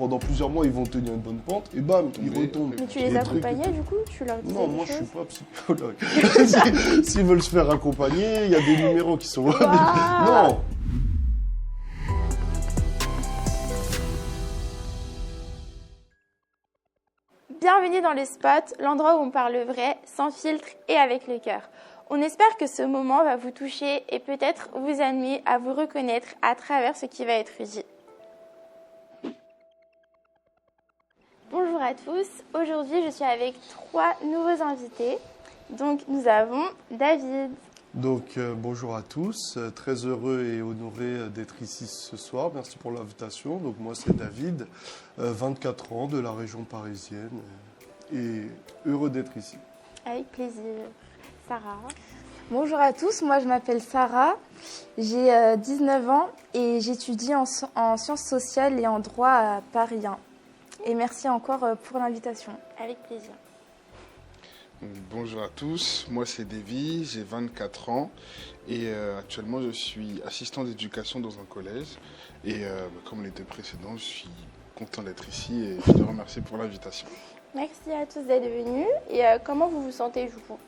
Pendant plusieurs mois, ils vont tenir une bonne pente et bam, ils retombent. Mais tu les accompagnais du coup? Tu leur disais Non, des moi je choses? suis pas psychologue. S'ils veulent se faire accompagner, il y a des numéros qui sont... Ah. Non. Bienvenue dans le spot, l'endroit où on parle vrai, sans filtre et avec le cœur. On espère que ce moment va vous toucher et peut-être vous amener à vous reconnaître à travers ce qui va être dit. Bonjour à tous, aujourd'hui je suis avec 3 nouveaux invités. Donc nous avons David. Donc bonjour à tous, très heureux et honoré d'être ici ce soir. Merci pour l'invitation. Donc moi c'est David, 24 ans de la région parisienne et heureux d'être ici. Avec plaisir. Sarah. Bonjour à tous, moi je m'appelle Sarah, j'ai 19 ans et j'étudie en sciences sociales et en droit à Paris 1. Et merci encore pour l'invitation. Avec plaisir. Bonjour à tous, moi c'est Davy, j'ai 24 ans et actuellement je suis assistant d'éducation dans un collège et comme les deux précédents, je suis content d'être ici et je te remercie pour l'invitation. Merci à tous d'être venus. Et comment vous vous sentez du coup?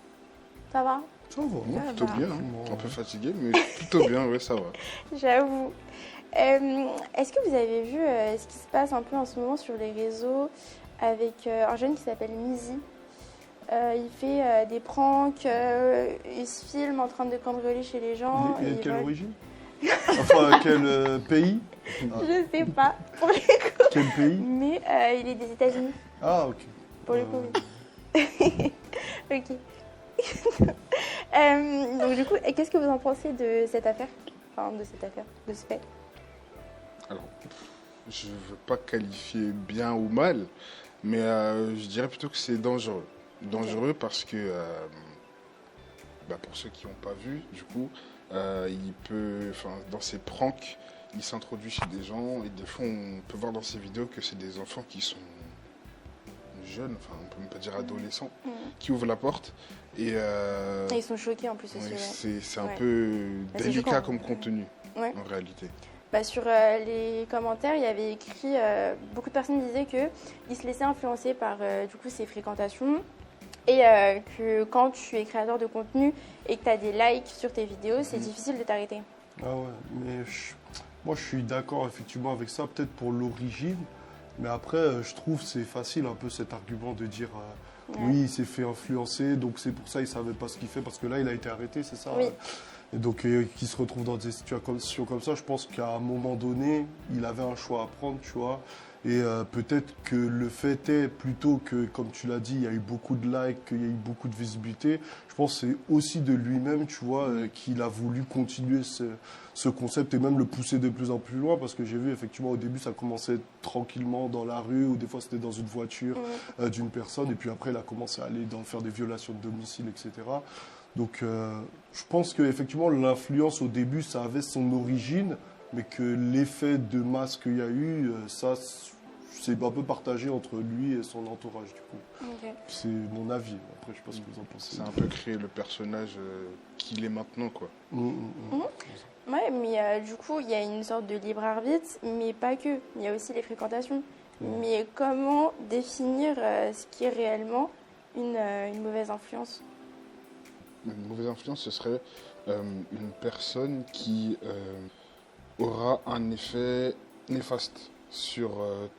Ça va? Ça va, Moi, Ça plutôt va. bien, un peu fatigué mais plutôt bien, ouais ça va. J'avoue. Est-ce que vous avez vu ce qui se passe un peu en ce moment sur les réseaux avec un jeune qui s'appelle Mizi? Il fait des pranks, il se filme en train de cambrioler chez les gens. Et il quelle vole. origine? Enfin, quel pays? Je sais pas pour les Quel pays? mais il est des États-Unis Ah, ok. pour le coup. Ok. Donc du coup, qu'est-ce que vous en pensez de cette affaire? Enfin, de cette affaire, de ce fait. Alors, je ne veux pas qualifier bien ou mal, mais je dirais plutôt que c'est dangereux. Dangereux parce que, pour ceux qui n'ont pas vu, du coup, dans ses pranks, il s'introduit chez des gens et des fois on peut voir dans ses vidéos que c'est des enfants qui sont jeunes, enfin on peut même pas dire adolescents, qui ouvrent la porte et Et ils sont choqués en plus aussi. Ouais. c'est un Ouais. peu c'est délicat choquant. comme contenu Ouais. en réalité. Bah, sur les commentaires, il y avait écrit, beaucoup de personnes disaient qu'ils se laissaient influencer par du coup ses fréquentations et que quand tu es créateur de contenu et que tu as des likes sur tes vidéos, c'est difficile de t'arrêter. Ah ouais, mais moi je suis d'accord effectivement avec ça, peut-être pour l'origine, mais après je trouve c'est facile un peu cet argument de dire oui il s'est fait influencer, donc c'est pour ça il savait pas ce qu'il fait, parce que là il a été arrêté, c'est ça? Oui. Et donc qu'il se retrouve dans des situations comme ça, je pense qu'à un moment donné, il avait un choix à prendre, tu vois. Et peut-être que le fait est, plutôt que, comme tu l'as dit, il y a eu beaucoup de likes, qu'il y a eu beaucoup de visibilité, je pense que c'est aussi de lui-même, tu vois, qu'il a voulu continuer ce concept et même le pousser de plus en plus loin, parce que j'ai vu, effectivement, au début, ça commençait tranquillement dans la rue, ou des fois c'était dans une voiture d'une personne, et puis après, il a commencé à aller faire des violations de domicile, etc. Donc, je pense qu'effectivement, l'influence au début, ça avait son origine, mais que l'effet de masse qu'il y a eu, ça, c'est un peu partagé entre lui et son entourage, du coup. Ok. C'est mon avis. Après, je sais pas ce que vous en pensez. C'est un peu créer le personnage qu'il est maintenant, quoi. Ouais, mais du coup, il y a une sorte de libre arbitre, mais pas que. Il y a aussi les fréquentations. Mais comment définir ce qui est réellement une mauvaise influence? Une mauvaise influence, ce serait une personne qui aura un effet néfaste sur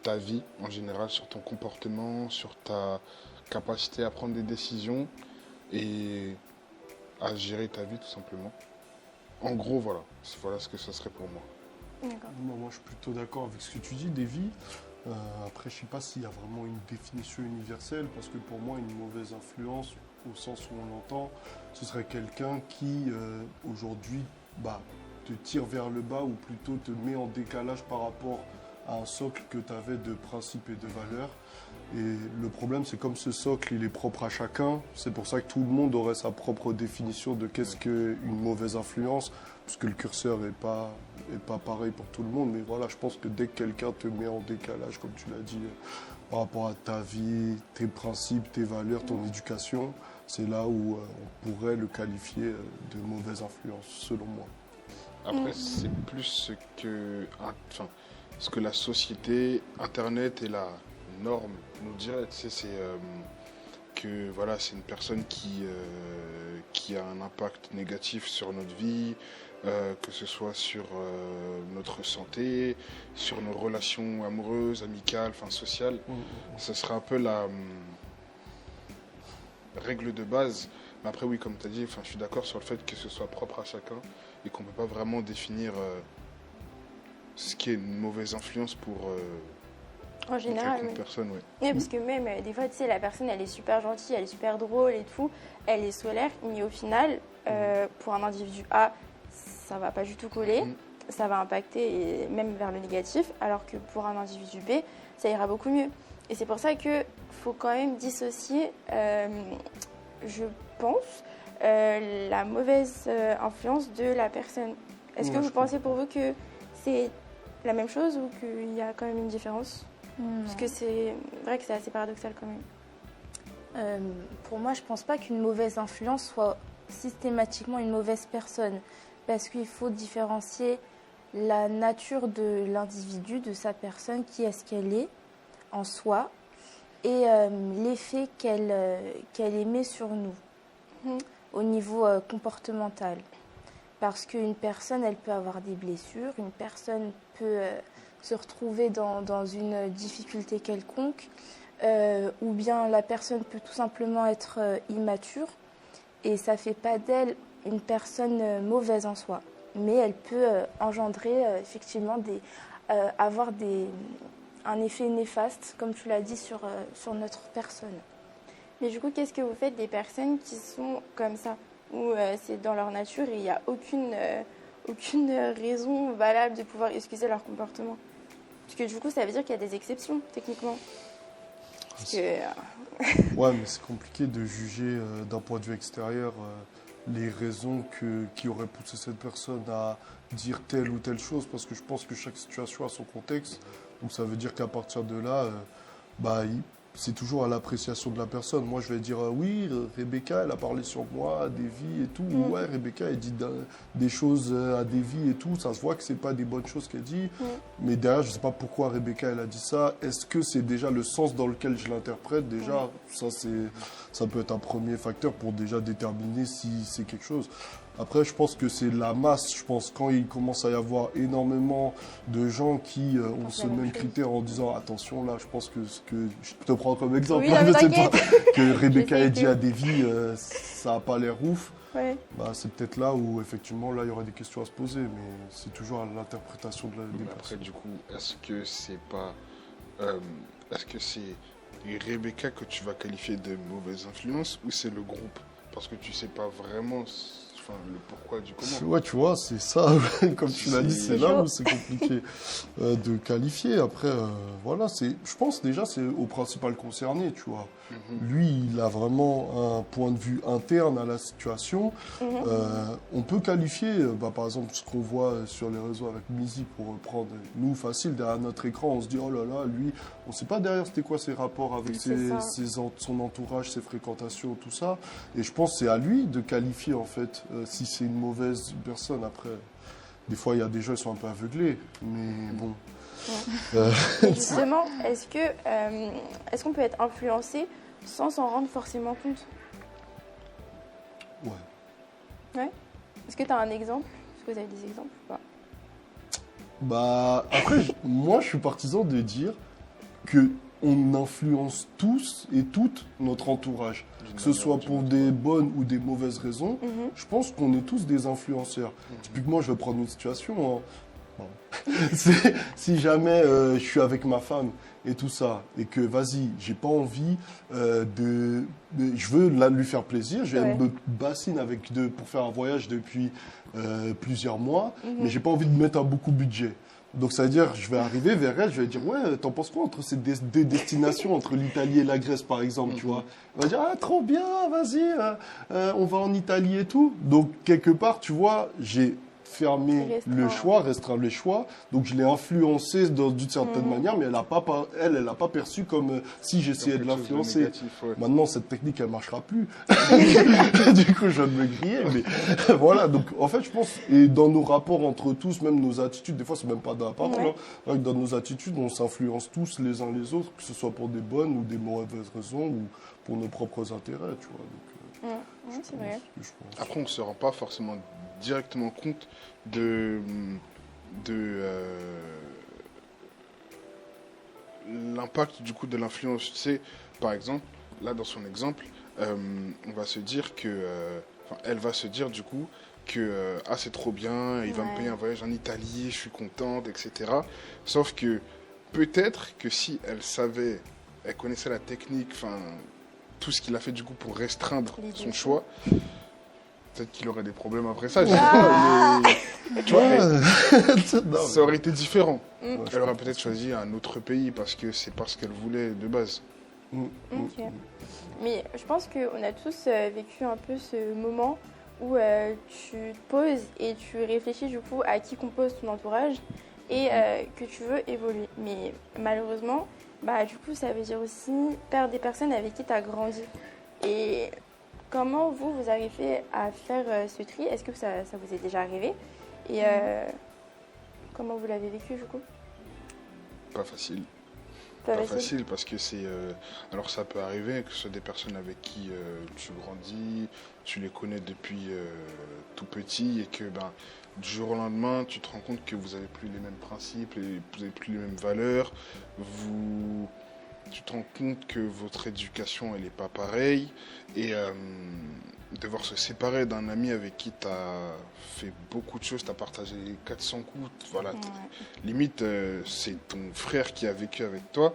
ta vie en général, sur ton comportement, sur ta capacité à prendre des décisions et à gérer ta vie tout simplement. En gros, voilà ce que ça serait pour moi. D'accord. Moi, je suis plutôt d'accord avec ce que tu dis, Davy. Après, je sais pas s'il y a vraiment une définition universelle, parce que pour moi, une mauvaise influence, au sens où on l'entend, ce serait quelqu'un qui, aujourd'hui, te tire vers le bas, ou plutôt te met en décalage par rapport à un socle que tu avais de principes et de valeurs. Et le problème, c'est comme ce socle, il est propre à chacun. C'est pour ça que tout le monde aurait sa propre définition de qu'est-ce qu'une mauvaise influence, puisque le curseur n'est pas pareil pour tout le monde. Mais voilà, je pense que dès que quelqu'un te met en décalage, comme tu l'as dit, par rapport à ta vie, tes principes, tes valeurs, ton éducation, c'est là où on pourrait le qualifier de mauvaise influence, selon moi. Après, c'est plus ce que la société, Internet et la norme nous dirait. Tu sais, c'est que voilà, c'est une personne qui a un impact négatif sur notre vie, que ce soit sur notre santé, sur nos relations amoureuses, amicales, enfin sociales. Ce serait un peu la règle de base. Mais après, oui, comme tu as dit, je suis d'accord sur le fait que ce soit propre à chacun et qu'on ne peut pas vraiment définir ce qui est une mauvaise influence pour En général, quelconque oui. personne. Ouais. Oui, parce que même, des fois, tu sais, la personne, elle est super gentille, elle est super drôle et tout, elle est solaire, mais au final, pour un individu A, ça va pas du tout coller, ça va impacter, et même vers le négatif, alors que pour un individu B, ça ira beaucoup mieux. Et c'est pour ça qu'il faut quand même dissocier, je pense, la mauvaise influence de la personne. Est-ce que vous pensez pour vous que c'est la même chose ou qu'il y a quand même une différence ? Parce que c'est vrai que c'est assez paradoxal quand même. Pour moi, je ne pense pas qu'une mauvaise influence soit systématiquement une mauvaise personne. Parce qu'il faut différencier la nature de l'individu, de sa personne, qui est-ce qu'elle est en soi, et l'effet qu'elle émet sur nous au niveau comportemental. Parce qu'une personne, elle peut avoir des blessures, une personne peut se retrouver dans une difficulté quelconque, ou bien la personne peut tout simplement être immature, et ça ne fait pas d'elle une personne mauvaise en soi. Mais elle peut engendrer effectivement avoir un effet néfaste, comme tu l'as dit, sur notre personne. Mais du coup, qu'est-ce que vous faites des personnes qui sont comme ça, où c'est dans leur nature et il n'y a aucune raison valable de pouvoir excuser leur comportement? Parce que du coup, ça veut dire qu'il y a des exceptions, techniquement. Parce que... Ouais, mais c'est compliqué de juger d'un point de vue extérieur les raisons qui auraient poussé cette personne à dire telle ou telle chose, parce que je pense que chaque situation a son contexte. Donc ça veut dire qu'à partir de là, c'est toujours à l'appréciation de la personne. Moi, je vais dire oui, Rebecca, elle a parlé sur moi, à Davy et tout. Ouais, Rebecca, elle dit des choses à Davy et tout. Ça se voit que c'est pas des bonnes choses qu'elle dit. Mais derrière, je sais pas pourquoi Rebecca, elle a dit ça. Est-ce que c'est déjà le sens dans lequel je l'interprète? Déjà, ça peut être un premier facteur pour déjà déterminer si c'est quelque chose. Après, je pense que c'est la masse. Je pense quand il commence à y avoir énormément de gens qui ont ce même critère en disant attention là, je pense que je te prends comme exemple, oui, hein, non, c'est pas que Rebecca ait dit à Davy ça a pas l'air ouf. Ouais. C'est peut-être là où effectivement là il y aurait des questions à se poser, mais c'est toujours à l'interprétation des Après, personnes. du coup, est-ce que c'est Rebecca que tu vas qualifier de mauvaise influence ou c'est le groupe? Parce que tu sais pas vraiment le pourquoi du comment. Ouais, tu vois, c'est ça, comme tu l'as dit, c'est là où c'est compliqué de qualifier. Après, voilà, je pense déjà c'est au principal concerné, tu vois. Lui, il a vraiment un point de vue interne à la situation. On peut qualifier, par exemple, ce qu'on voit sur les réseaux avec Mizi, pour reprendre, nous, facile, derrière notre écran, on se dit, oh là là, lui, on ne sait pas derrière c'était quoi ses rapports avec son entourage, ses fréquentations, tout ça. Et je pense que c'est à lui de qualifier, en fait, si c'est une mauvaise personne. Après, des fois, il y a des gens qui sont un peu aveuglés, mais bon. Et justement, est-ce qu'on peut être influencé sans s'en rendre forcément compte? Ouais. Est-ce que tu as un exemple? Est-ce que vous avez des exemples ou pas? Après, moi, je suis partisan de dire que on influence tous et toutes notre entourage, que ce soit pour des bonnes ou des mauvaises raisons. Je pense qu'on est tous des influenceurs. Typiquement, je vais prendre une situation. Si jamais je suis avec ma femme et tout ça, et que vas-y, j'ai pas envie je veux lui faire plaisir, je me bassine pour faire un voyage depuis plusieurs mois, mais j'ai pas envie de mettre un beaucoup budget. Donc ça veut dire, je vais arriver vers elle, je vais dire, ouais, t'en penses quoi entre ces deux destinations, entre l'Italie et la Grèce par exemple, tu vois? Elle va dire, ah trop bien, vas-y, on va en Italie et tout. Donc quelque part, tu vois, j'ai fermer le choix, restreindre le choix. Donc je l'ai influencé d'une certaine manière, mais elle n'a pas perçu comme si j'essayais de l'influencer. Ouais. Maintenant, cette technique, elle marchera plus. Du coup, je viens de me griller. Mais voilà, donc en fait, je pense, et dans nos rapports entre tous, même nos attitudes, des fois, c'est même pas dans la parole, hein, dans nos attitudes, on s'influence tous les uns les autres, que ce soit pour des bonnes ou des mauvaises raisons, ou pour nos propres intérêts, tu vois. Donc, c'est vrai. Après, on ne se rend pas forcément directement compte de l'impact du coup de l'influence. Tu sais, par exemple, là dans son exemple, on va se dire que, elle va se dire du coup que ah c'est trop bien, il va me payer un voyage en Italie, je suis contente, etc. Sauf que peut-être que si elle savait, elle connaissait la technique, enfin tout ce qu'il a fait du coup pour restreindre son choix. Peut-être qu'il aurait des problèmes après ça, je sais pas, mais tu vois, ça aurait été différent. Elle aurait peut-être choisi un autre pays parce que c'est parce qu'elle voulait de base. Ok. Mais je pense qu'on a tous vécu un peu ce moment où tu te poses et tu réfléchis du coup à qui compose ton entourage et que tu veux évoluer. Mais malheureusement, du coup, ça veut dire aussi perdre des personnes avec qui tu as grandi. Et comment vous arrivez à faire ce tri? Est-ce que ça vous est déjà arrivé? Et comment vous l'avez vécu du coup? Pas facile. Pas facile parce que c'est... alors ça peut arriver que ce soit des personnes avec qui tu grandis, tu les connais depuis tout petit et que du jour au lendemain, tu te rends compte que vous n'avez plus les mêmes principes, vous n'avez plus les mêmes valeurs, tu te rends compte que votre éducation, elle n'est pas pareille et devoir se séparer d'un ami avec qui tu as fait beaucoup de choses, tu as partagé 400 coups, voilà, limite c'est ton frère qui a vécu avec toi,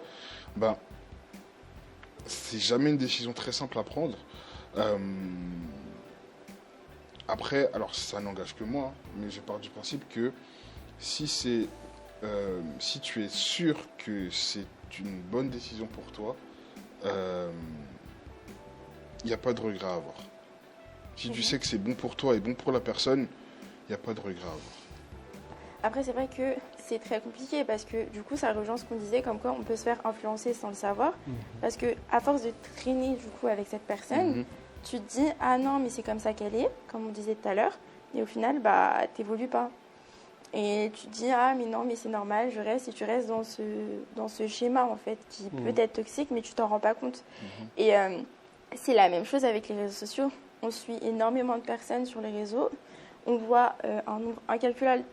c'est jamais une décision très simple à prendre. Après, alors ça n'engage que moi, mais je pars du principe que si tu es sûr que c'est une bonne décision pour toi, il n'y a pas de regret à avoir. Si tu sais que c'est bon pour toi et bon pour la personne, il n'y a pas de regret à avoir. Après, c'est vrai que c'est très compliqué parce que du coup, ça rejoint ce qu'on disait, comme quoi on peut se faire influencer sans le savoir. Parce que à force de traîner du coup avec cette personne, tu te dis ah non, mais c'est comme ça qu'elle est, comme on disait tout à l'heure. Et au final, t'évolues pas. Et tu te dis ah mais non, mais c'est normal, je reste. Et tu restes dans ce schéma en fait qui peut être toxique, mais tu t'en rends pas compte. Et c'est la même chose avec les réseaux sociaux. On suit énormément de personnes sur les réseaux. On voit un nombre incalculable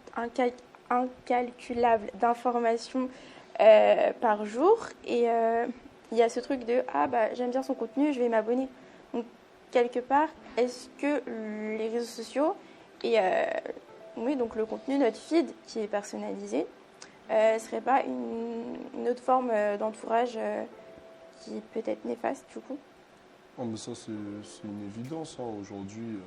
d'informations par jour. Et il y a ce truc de j'aime bien son contenu, je vais m'abonner. Donc, quelque part, est-ce que les réseaux sociaux et donc le contenu, notre feed qui est personnalisé, serait pas une autre forme d'entourage qui peut être néfaste du coup? Mais ça, c'est une évidence. Aujourd'hui,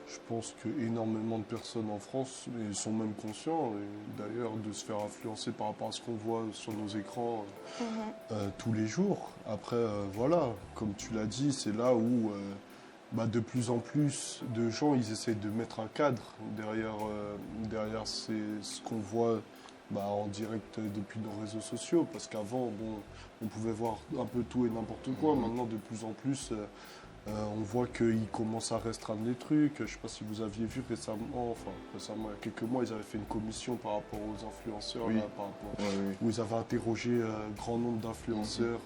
je pense qu'énormément de personnes en France sont même conscients, et d'ailleurs, de se faire influencer par rapport à ce qu'on voit sur nos écrans tous les jours. Après, voilà, comme tu l'as dit, c'est là où de plus en plus de gens, ils essayent de mettre un cadre derrière ce qu'on voit en direct depuis nos réseaux sociaux, parce qu'avant, on pouvait voir un peu tout et n'importe quoi. Maintenant, de plus en plus, on voit qu'ils commencent à restreindre les trucs. Je ne sais pas si vous aviez vu récemment, il y a quelques mois, ils avaient fait une commission par rapport aux influenceurs, où ils avaient interrogé un grand nombre d'influenceurs,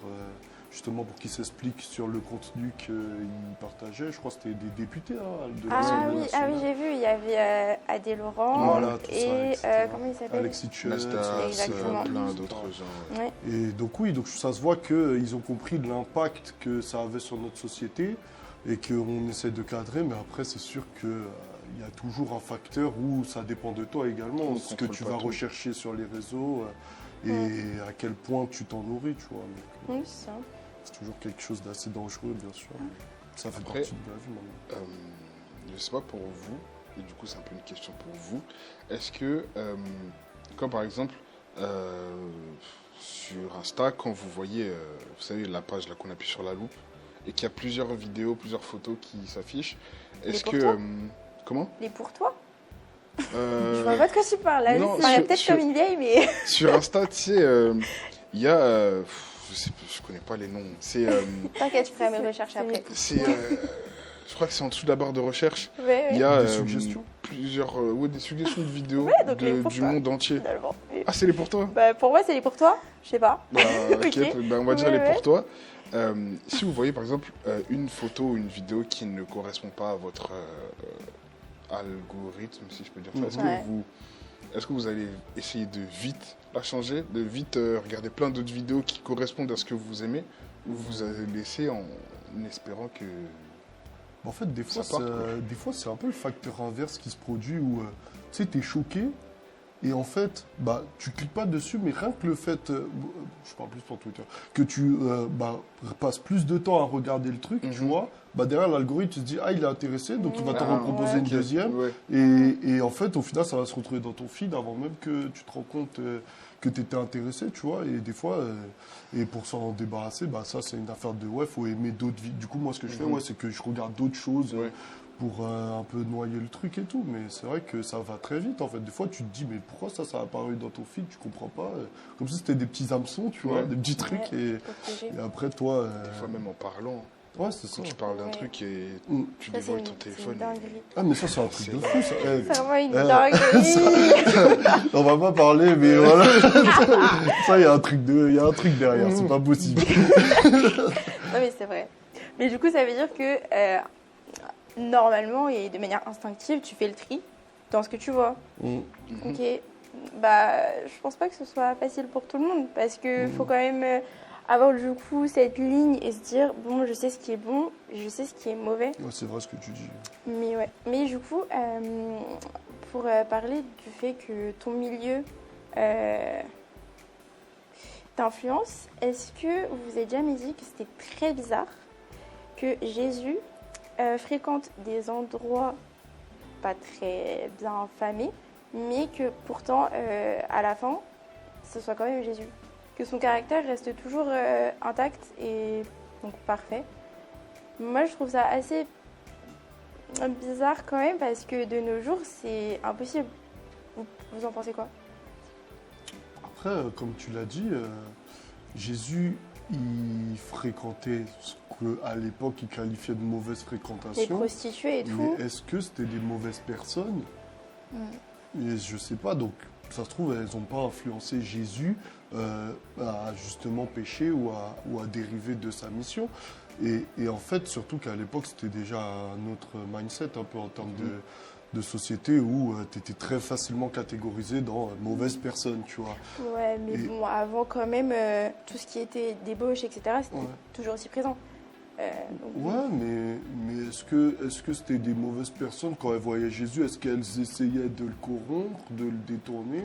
justement pour qu'ils s'expliquent sur le contenu qu'ils partageaient. Je crois que c'était des députés de l'Assemblée nationale. Oui, j'ai vu, il y avait Adé Laurent et comment il s'appelle, Alexis Tchess, plein d'autres gens. Ouais. Et donc ça se voit qu'ils ont compris l'impact que ça avait sur notre société et qu'on essaie de cadrer, mais après c'est sûr qu'il y a toujours un facteur où ça dépend de toi également, ce que tu vas rechercher sur les réseaux et à quel point tu t'en nourris, tu vois. Donc, oui, c'est ça. C'est toujours quelque chose d'assez dangereux, bien sûr. Ça fait partie de la vie maintenant. Je ne sais pas pour vous, et du coup c'est un peu une question pour vous. Est-ce que, quand par exemple, sur Insta, quand vous voyez, vous savez, la page là qu'on appuie sur la loupe, et qu'il y a plusieurs vidéos, plusieurs photos qui s'affichent, est-ce que... comment? Les pour toi? Je vois pas de quoi tu parles. Là, non, ça paraît peut-être sur- comme une vieille, mais. Sur Insta, tu sais, il y a... je connais pas les noms. T'inquiète, je ferai mes recherches après. Je crois que c'est en dessous de la barre de recherche. Ouais, Il y ouais. a Des suggestions plusieurs... des suggestions de vidéos donc les du pourquoi, monde entier. Finalement. Mais- Ah, c'est les pour toi? Bah, pour moi, c'est les pour toi. Je sais pas. Bah, ok, Ok. bah, on va dire Ouais, les ouais. pour toi. Si vous voyez par exemple une photo ou une vidéo qui ne correspond pas à votre algorithme, si je peux dire ça, Ouais. est-ce que vous allez essayer de vite la changer, de vite regarder plein d'autres vidéos qui correspondent à ce que vous aimez, ou vous allez laisser en espérant que... En fait, des fois, Ça part, quoi. des fois, c'est un peu le facteur inverse qui se produit où, tu sais, t'es choqué et en fait, bah, tu cliques pas dessus, mais rien que le fait, je parle plus pour Twitter, que tu passes plus de temps à regarder le truc, tu Mhm. vois, bah, derrière l'algorithme, tu te dis, ah, il est intéressé, donc il va te Ah, reproposer ouais. une ok, deuxième. ouais. Et en fait, au final, ça va se retrouver dans ton feed avant même que tu te rends compte que tu étais intéressé, tu vois. Et des fois, et pour s'en débarrasser, bah, ça, c'est une affaire de, ouais, faut aimer d'autres vies. Du coup, moi, ce que je fais, Mhm. ouais, c'est que je regarde d'autres choses Ouais. pour un peu noyer le truc et tout. Mais c'est vrai que ça va très vite, en fait. Des fois, tu te dis, mais pourquoi ça a apparu dans ton feed, tu comprends pas. Comme si c'était des petits hameçons, tu vois, Ouais. des petits trucs. Ouais. Et, Faut piéger. et après, toi, Des fois même en parlant, ouais, c'est ça. quand tu parles d'un Ouais. truc et Mm. tu Ça, c'est dévoiles une, ton c'est une téléphone. dinguerie. Ah, mais ça, c'est un truc de fou, ça. Eh, C'est vraiment une Eh, dinguerie. on va pas parler, mais voilà. Ça, il y a un truc derrière, c'est pas possible. Non, mais c'est vrai. Mais du coup, ça veut dire que normalement et de manière instinctive, tu fais le tri dans ce que tu vois. Mm. Mhm. Ok. Bah, je pense pas que ce soit facile pour tout le monde parce que faut quand même avoir du coup cette ligne et se dire bon, je sais ce qui est bon, je sais ce qui est mauvais. Ouais, c'est vrai ce que tu dis. Mais ouais. Mais du coup, pour parler du fait que ton milieu t'influence, est-ce que vous vous êtes jamais dit que c'était très bizarre que Jésus fréquente des endroits pas très bien famés, mais que pourtant, à la fin, ce soit quand même Jésus. Que son caractère reste toujours intact et donc parfait. Moi, je trouve ça assez bizarre quand même parce que de nos jours, c'est impossible. Vous en pensez quoi? Après, comme tu l'as dit, Jésus, il fréquentait ce qu'à l'époque, il qualifiait de mauvaise Les fréquentation. prostituées et tout. Mais est-ce que c'était des mauvaises personnes? Et je sais pas, donc ça se trouve, elles n'ont pas influencé Jésus à justement pécher ou à dériver de sa mission. Et en fait, surtout qu'à l'époque, c'était déjà un autre mindset un peu en termes de société où tu étais très facilement catégorisé dans mauvaise personne, tu vois. Ouais, mais Et- bon, avant quand même, tout ce qui était débauche, etc., c'était Ouais. toujours aussi présent. Donc, Ouais, mais est-ce que c'était des mauvaises personnes quand elles voyaient Jésus? Est-ce qu'elles essayaient de le corrompre, de le détourner?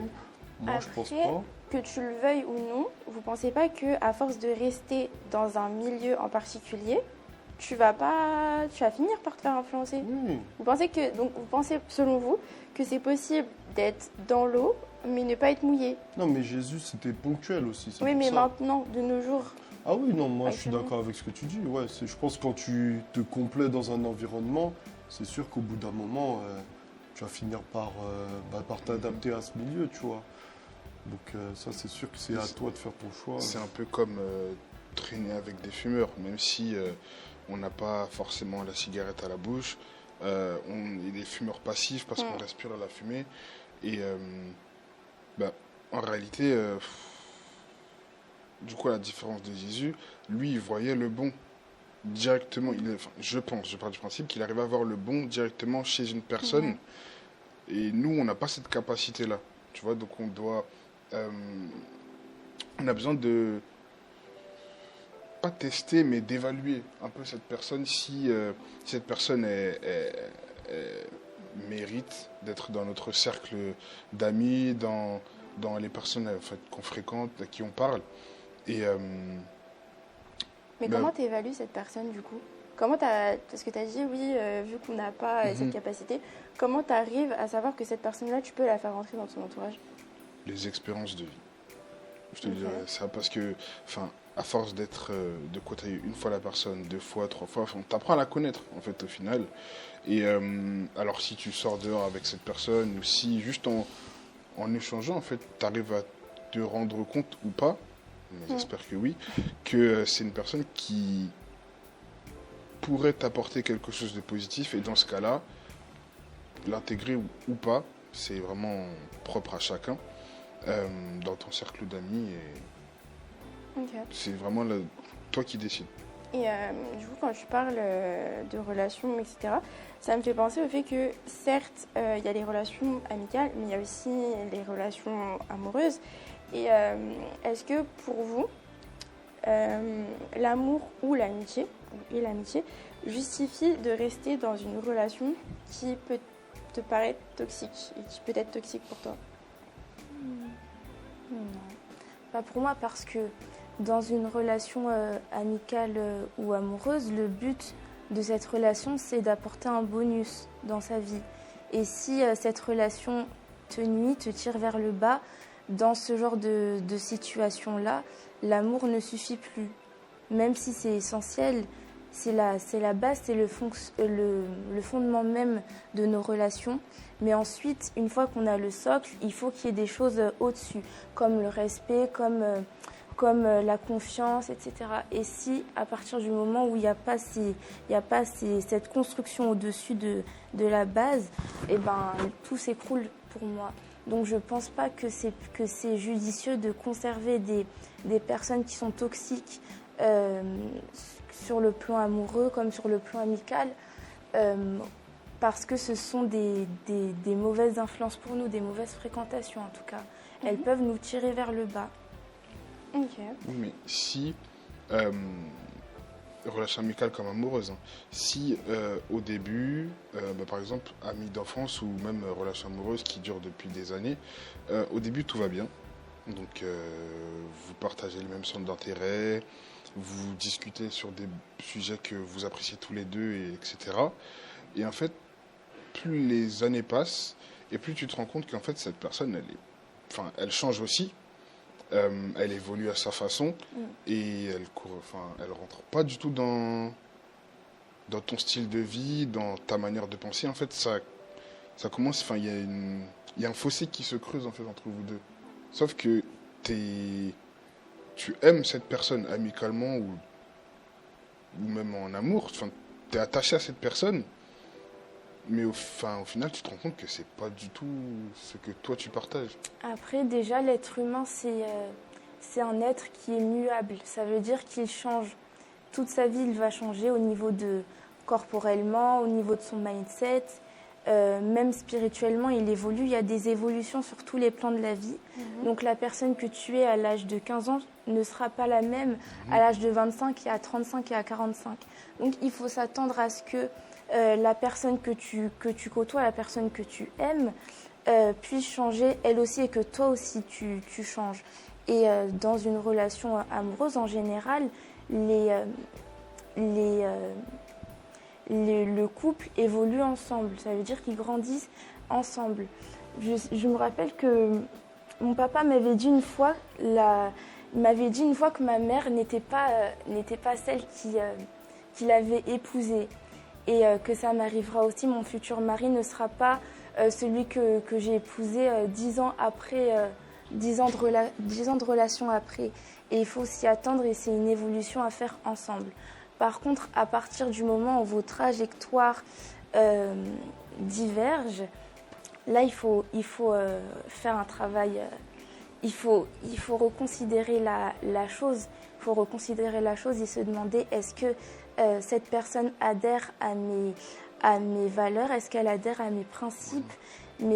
Moi, je pense Après, pas. que tu le veuilles ou non, vous pensez pas que à force de rester dans un milieu en particulier, tu vas finir par te faire influencer? Oui. Vous pensez, selon vous, que c'est possible d'être dans l'eau, mais ne pas être mouillé? Non, mais Jésus, c'était ponctuel aussi. c'est Oui, pour mais ça. maintenant, de nos jours, Ah oui, non, moi je suis Actuellement. d'accord avec ce que tu dis. Ouais, je pense que quand tu te complais dans un environnement, c'est sûr qu'au bout d'un moment, tu vas finir par t'adapter à ce milieu, tu vois. Donc ça, c'est sûr que c'est à toi de faire ton choix. C'est un peu comme traîner avec des fumeurs, même si on n'a pas forcément la cigarette à la bouche. On est des fumeurs passifs parce qu'on respire la fumée. Et en réalité, du coup, à la différence de Jésus, lui, il voyait le bon directement. Je pars du principe qu'il arrivait à voir le bon directement chez une personne. Et nous, on n'a pas cette capacité-là. Tu vois, donc on a besoin de pas tester, mais d'évaluer un peu cette personne si cette personne mérite d'être dans notre cercle d'amis, dans les personnes en fait, qu'on fréquente, à qui on parle. Et mais comment tu évalues cette personne du coup? Parce que tu as dit, oui, vu qu'on n'a pas cette capacité, comment tu arrives à savoir que cette personne-là, tu peux la faire rentrer dans ton entourage? les expériences de vie. Je te dirais ça parce que, à force de côtoyer une fois la personne, 2 fois, 3 fois, enfin, t'apprends à la connaître, en fait, au final. Et alors, si tu sors dehors avec cette personne, ou si juste en échangeant, en fait, t'arrives à te rendre compte ou pas, mais j'espère que oui, que c'est une personne qui pourrait t'apporter quelque chose de positif, et dans ce cas-là, l'intégrer ou pas, c'est vraiment propre à chacun, dans ton cercle d'amis, et Ok. c'est vraiment toi qui décides. Et du coup, quand tu parles de relations, etc., ça me fait penser au fait que certes, il y a les relations amicales, mais il y a aussi les relations amoureuses. Et est-ce que pour vous, l'amour ou l'amitié, et l'amitié, justifie de rester dans une relation qui peut te paraître toxique et qui peut être toxique pour toi? Non, pas pour moi, parce que dans une relation amicale ou amoureuse, le but de cette relation, c'est d'apporter un bonus dans sa vie. Et si cette relation te nuit, te tire vers le bas, dans ce genre de situation-là, l'amour ne suffit plus. Même si c'est essentiel, c'est la base, c'est le fondement même de nos relations. Mais ensuite, une fois qu'on a le socle, il faut qu'il y ait des choses au-dessus, comme le respect, comme la confiance, etc. Et si, à partir du moment où il n'y a pas, cette construction au-dessus de la base, eh ben, tout s'écroule pour moi. Donc je ne pense pas que c'est judicieux de conserver des personnes qui sont toxiques sur le plan amoureux comme sur le plan amical, parce que ce sont des mauvaises influences pour nous, des mauvaises fréquentations en tout cas. Elles peuvent nous tirer vers le bas. Ok. Oui, mais si, relation amicale comme amoureuse, hein, si au début, par exemple, amis d'enfance ou même relation amoureuse qui dure depuis des années, au début tout va bien. Donc vous partagez le même centre d'intérêt, vous discutez sur des sujets que vous appréciez tous les deux, etc. Et en fait, plus les années passent, et plus tu te rends compte qu'en fait cette personne, elle change aussi. Elle évolue à sa façon, et elle rentre pas du tout dans ton style de vie, dans ta manière de penser. En fait, ça commence, il y a un fossé qui se creuse en fait entre vous deux. Sauf que tu aimes cette personne amicalement ou même en amour, tu es attaché à cette personne, mais au final, tu te rends compte que c'est pas du tout ce que toi tu partages. Après, déjà, l'être humain, c'est un être qui est muable. Ça veut dire qu'il change. Toute sa vie, il va changer au niveau de corporellement, au niveau de son mindset. Même spirituellement, il évolue. Il y a des évolutions sur tous les plans de la vie. Donc la personne que tu es à l'âge de 15 ans ne sera pas la même à l'âge de 25 et à 35 et à 45. Donc il faut s'attendre à ce que la personne que tu côtoies, la personne que tu aimes, puisse changer elle aussi, et que toi aussi tu changes. Et dans une relation amoureuse, en général, le couple évolue ensemble. Ça veut dire qu'ils grandissent ensemble. Je me rappelle que mon papa m'avait dit une fois, que ma mère n'était pas celle qu'il avait épousée, et que ça m'arrivera aussi. Mon futur mari ne sera pas celui que j'ai épousé 10 ans après, 10 ans de relation après. Et il faut s'y attendre, et c'est une évolution à faire ensemble. Par contre, à partir du moment où vos trajectoires divergent, là, il faut faire un travail. Il faut reconsidérer la chose. Il faut reconsidérer la chose et se demander, est-ce que cette personne adhère à mes valeurs? Est-ce qu'elle adhère à mes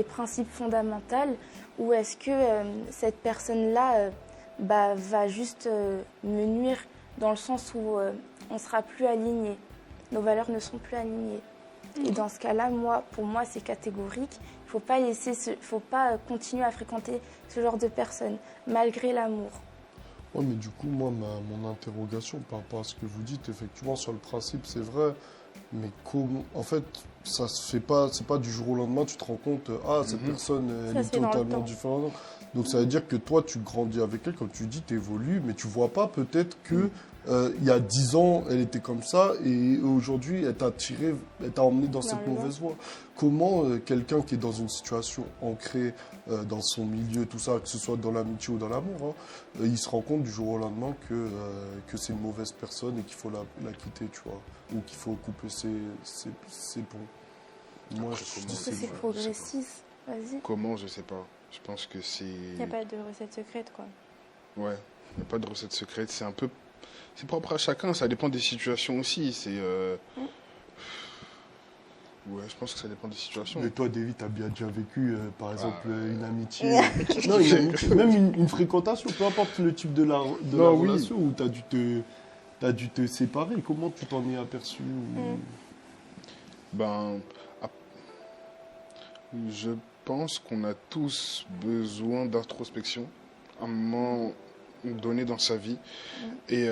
principes fondamentaux? Ou est-ce que cette personne-là va juste me nuire, dans le sens où on ne sera plus alignés, nos valeurs ne seront plus alignées. Et dans ce cas-là, pour moi, c'est catégorique. Il ne faut pas continuer à fréquenter ce genre de personnes, malgré l'amour. Oui, mais du coup, moi, mon interrogation par rapport à ce que vous dites, effectivement, sur le principe, c'est vrai, Mais comment, en fait, ça se fait pas, c'est pas du jour au lendemain, tu te rends compte, cette personne, elle Ça est se fait dans le totalement temps. différente. Donc ça veut dire que toi, tu grandis avec elle, comme tu dis, tu évolues, mais tu vois pas peut-être que il y a 10 ans, elle était comme ça, et aujourd'hui, elle t'a emmené dans Vers cette le mauvaise voie. Comment quelqu'un qui est dans une situation ancrée dans son milieu, tout ça, que ce soit dans l'amitié ou dans l'amour, il se rend compte du jour au lendemain que c'est une mauvaise personne et qu'il faut la quitter, tu vois, ou qu'il faut couper ses ponts. Moi, Après, je comment dis Que c'est c'est bon. progressif. Vas-y. Comment, je sais pas. Je pense que c'est... Il n'y a pas de recette secrète, quoi. Ouais, il n'y a pas de recette secrète. C'est un peu... C'est propre à chacun, ça dépend des situations aussi. Ouais, je pense que ça dépend des situations. Mais toi, David, t'as bien déjà vécu, par exemple, une amitié. Ouais. Non, une amitié, même une fréquentation, peu importe le type de la Non, oui. relation où t'as dû te séparer. Comment tu t'en es aperçu Ben, je pense qu'on a tous besoin d'introspection à un moment donné dans sa vie. Et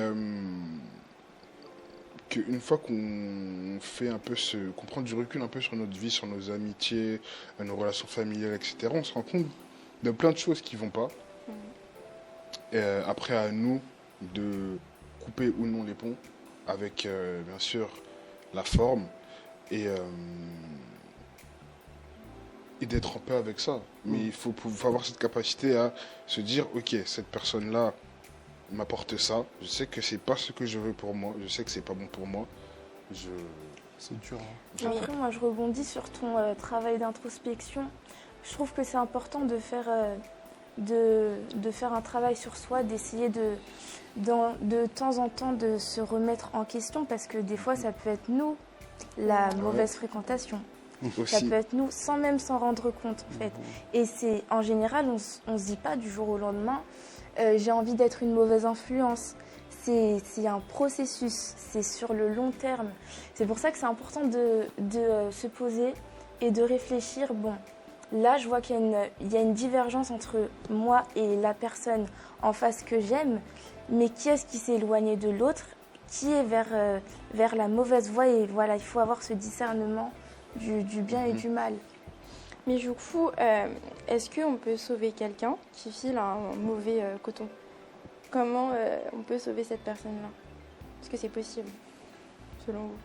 qu'une fois qu'on fait un peu qu'on prend du recul un peu sur notre vie, sur nos amitiés, nos relations familiales, etc., on se rend compte de plein de choses qui vont pas. Et après, à nous de couper ou non les ponts avec, bien sûr, la forme et d'être en paix avec ça. Mais il faut avoir cette capacité à se dire, ok, cette personne-là m'apporte ça, je sais que c'est pas ce que je veux pour moi, je sais que c'est pas bon pour moi. C'est dur. Hein. Après, moi, je rebondis sur ton travail d'introspection. Je trouve que c'est important de faire un travail sur soi, d'essayer de temps en temps de se remettre en question, parce que des fois, ça peut être nous, la mauvaise fréquentation. Ça Aussi, peut être nous, sans même s'en rendre compte, en fait. Et c'est, en général, on se dit pas du jour au lendemain, j'ai envie d'être une mauvaise influence. C'est un processus, c'est sur le long terme. C'est pour ça que c'est important de se poser et de réfléchir. Bon, là, je vois qu'il y a une divergence entre moi et la personne en face que j'aime, mais qui est-ce qui s'est éloigné de l'autre, qui est vers la mauvaise voie. Et voilà, il faut avoir ce discernement du bien et du mal. Mais du coup, est-ce qu'on peut sauver quelqu'un qui file un mauvais coton? Comment on peut sauver cette personne-là? Est-ce que c'est possible, selon vous?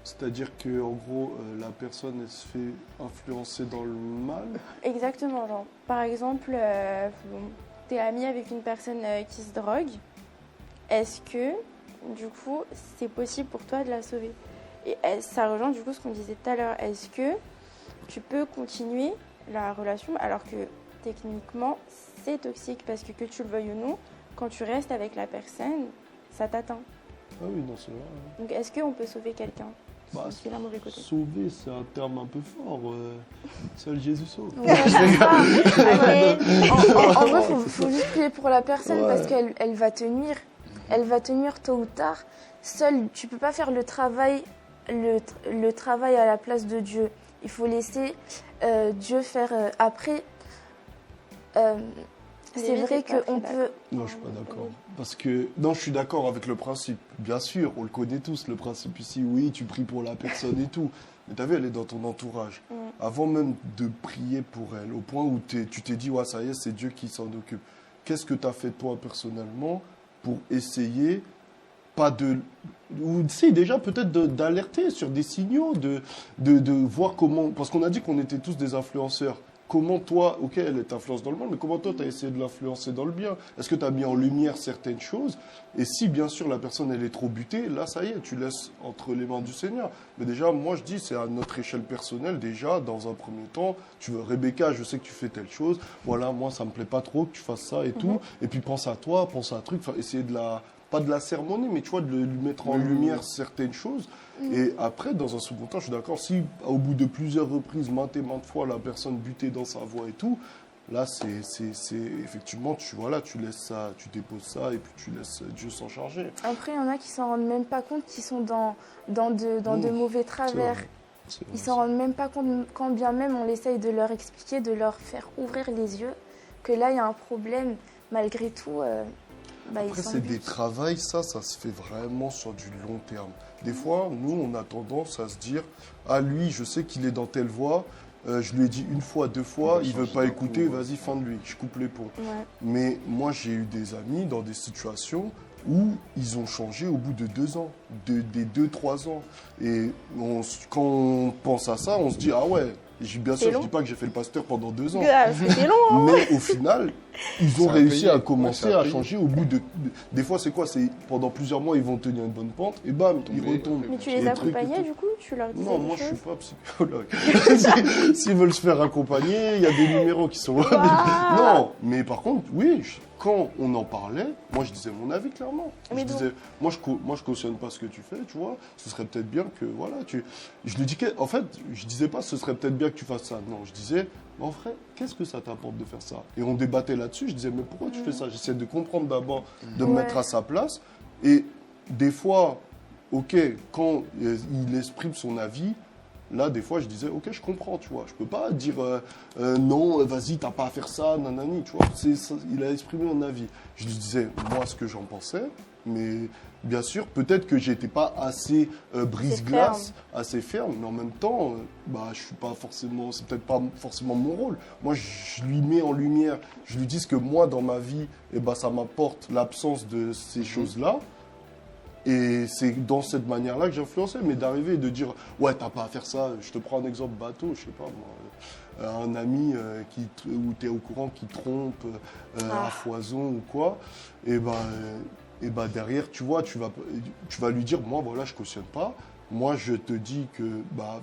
C'est-à-dire que en gros, la personne, elle se fait influencer dans le mal. Exactement, genre, par exemple, t'es ami avec une personne qui se drogue. Est-ce que, du coup, c'est possible pour toi de la sauver? Et ça rejoint du coup ce qu'on disait tout à l'heure. Est-ce que tu peux continuer la relation alors que techniquement c'est toxique? Parce que tu le veuilles ou non, quand tu restes avec la personne, ça t'atteint. Ah oui, non, c'est vrai. Hein. Donc est-ce qu'on peut sauver quelqu'un Bah, qui a un mauvais côté? sauver, c'est un terme un peu fort. Seul Jésus sauve. Ouais, c'est ça. Allez. En vrai, il faut juste prier pour la personne, Ouais. parce qu'elle va tenir. Elle va tenir tôt ou tard. Seul, tu peux pas faire le travail à la place de Dieu. Il faut laisser Dieu faire. Après, c'est vrai qu'on peut... Non, je suis pas d'accord. Parce que, non, je suis d'accord avec le principe. Bien sûr, on le connaît tous, le principe ici. Oui, tu pries pour la personne et tout. Mais t'as vu, elle est dans ton entourage. Avant même de prier pour elle, au point où tu t'es dit, ouais, ça y est, c'est Dieu qui s'en occupe. Qu'est-ce que tu as fait toi personnellement pour essayer, pas de... Ou si, déjà peut-être d'alerter sur des signaux, de voir comment... Parce qu'on a dit qu'on était tous des influenceurs. Comment toi, ok, elle t'influence dans le mal, mais comment toi, tu as essayé de l'influencer dans le bien? Est-ce que tu as mis en lumière certaines choses? Et si, bien sûr, la personne, elle est trop butée, là, ça y est, tu laisses entre les mains du Seigneur. Mais déjà, moi, je dis, c'est à notre échelle personnelle, déjà, dans un premier temps, tu veux, Rebecca, je sais que tu fais telle chose, voilà, moi, ça me plaît pas trop que tu fasses ça et tout. Et puis, pense à toi, pense à un truc, essayer de pas de la sermonner, mais tu vois, de lui mettre en lumière certaines choses. Et après, dans un second temps, je suis d'accord, si au bout de plusieurs reprises, maintes et maintes fois, la personne butée dans sa voie et tout, là, c'est effectivement, tu laisses ça, tu déposes ça et puis tu laisses Dieu s'en charger. Après, il y en a qui s'en rendent même pas compte, qui sont dans de mauvais travers. Ils s'en rendent même pas compte, quand bien même on essaye de leur expliquer, de leur faire ouvrir les yeux, que là, il y a un problème. Malgré tout... bah, ils Après, sont c'est but. des travails, ça se fait vraiment sur du long terme. Des fois, nous, on a tendance à se dire, ah, lui, je sais qu'il est dans telle voie, je lui ai dit une fois, deux fois, On va il veut changer pas d'un écouter, coup, vas-y, fin de lui, je coupe les ponts. Ouais. Mais moi, j'ai eu des amis dans des situations où ils ont changé au bout de 2 ans, des 2, 3 ans. Et quand on pense à ça, on se dit, ah ouais, bien C'est sûr, je long. dis pas que j'ai fait le pasteur pendant 2 ans. Grave, c'était long. Hein. Mais au final, ils ont Ça a réussi payé. à Ouais, commencer ça a à payé. changer au bout des fois, c'est quoi? C'est pendant plusieurs mois, ils vont tenir une bonne pente et bam, ils Tomber. retombent. Mais tu Et les le truc et accompagnais tout. du coup? Tu leur disais Non, des moi je choses? suis pas psychologue. S'ils veulent se faire accompagner, il y a des numéros qui sont là. Waouh. Non, mais par contre, oui, quand on en parlait, moi je disais mon avis clairement. Mais Je donc- disais, moi je cautionne pas ce que tu fais, tu vois. Ce serait peut-être bien que, voilà, Je lui dis que, en fait, je disais pas ce serait peut-être bien que tu fasses ça. Non, je disais, mais en vrai, qu'est-ce que ça t'apporte de faire ça? Et on débattait là-dessus. Je disais, mais pourquoi tu fais ça? J'essayais de comprendre d'abord, de me Ouais. mettre à sa place. Et des fois, ok, quand il exprime son avis, là, des fois, je disais, ok, je comprends, tu vois. Je peux pas dire, non, vas-y, t'as pas à faire ça, nanani, tu vois. Il a exprimé un avis. Je lui disais, moi, ce que j'en pensais, mais bien sûr, peut-être que j'étais pas assez brise-glace, assez ferme, mais en même temps, bah, je suis pas forcément, c'est peut-être pas forcément mon rôle. Moi, je lui mets en lumière, je lui dis ce que moi, dans ma vie, eh ben, ça m'apporte l'absence de ces choses-là. Et c'est dans cette manière-là que j'ai influencé. Mais d'arriver et de dire, ouais, t'as pas à faire ça. Je te prends un exemple bateau, je sais pas moi. Un ami où tu es au courant qui trompe à foison ou quoi. Et ben derrière, tu vois, tu vas lui dire, moi, voilà, je cautionne pas. Moi, je te dis que bah,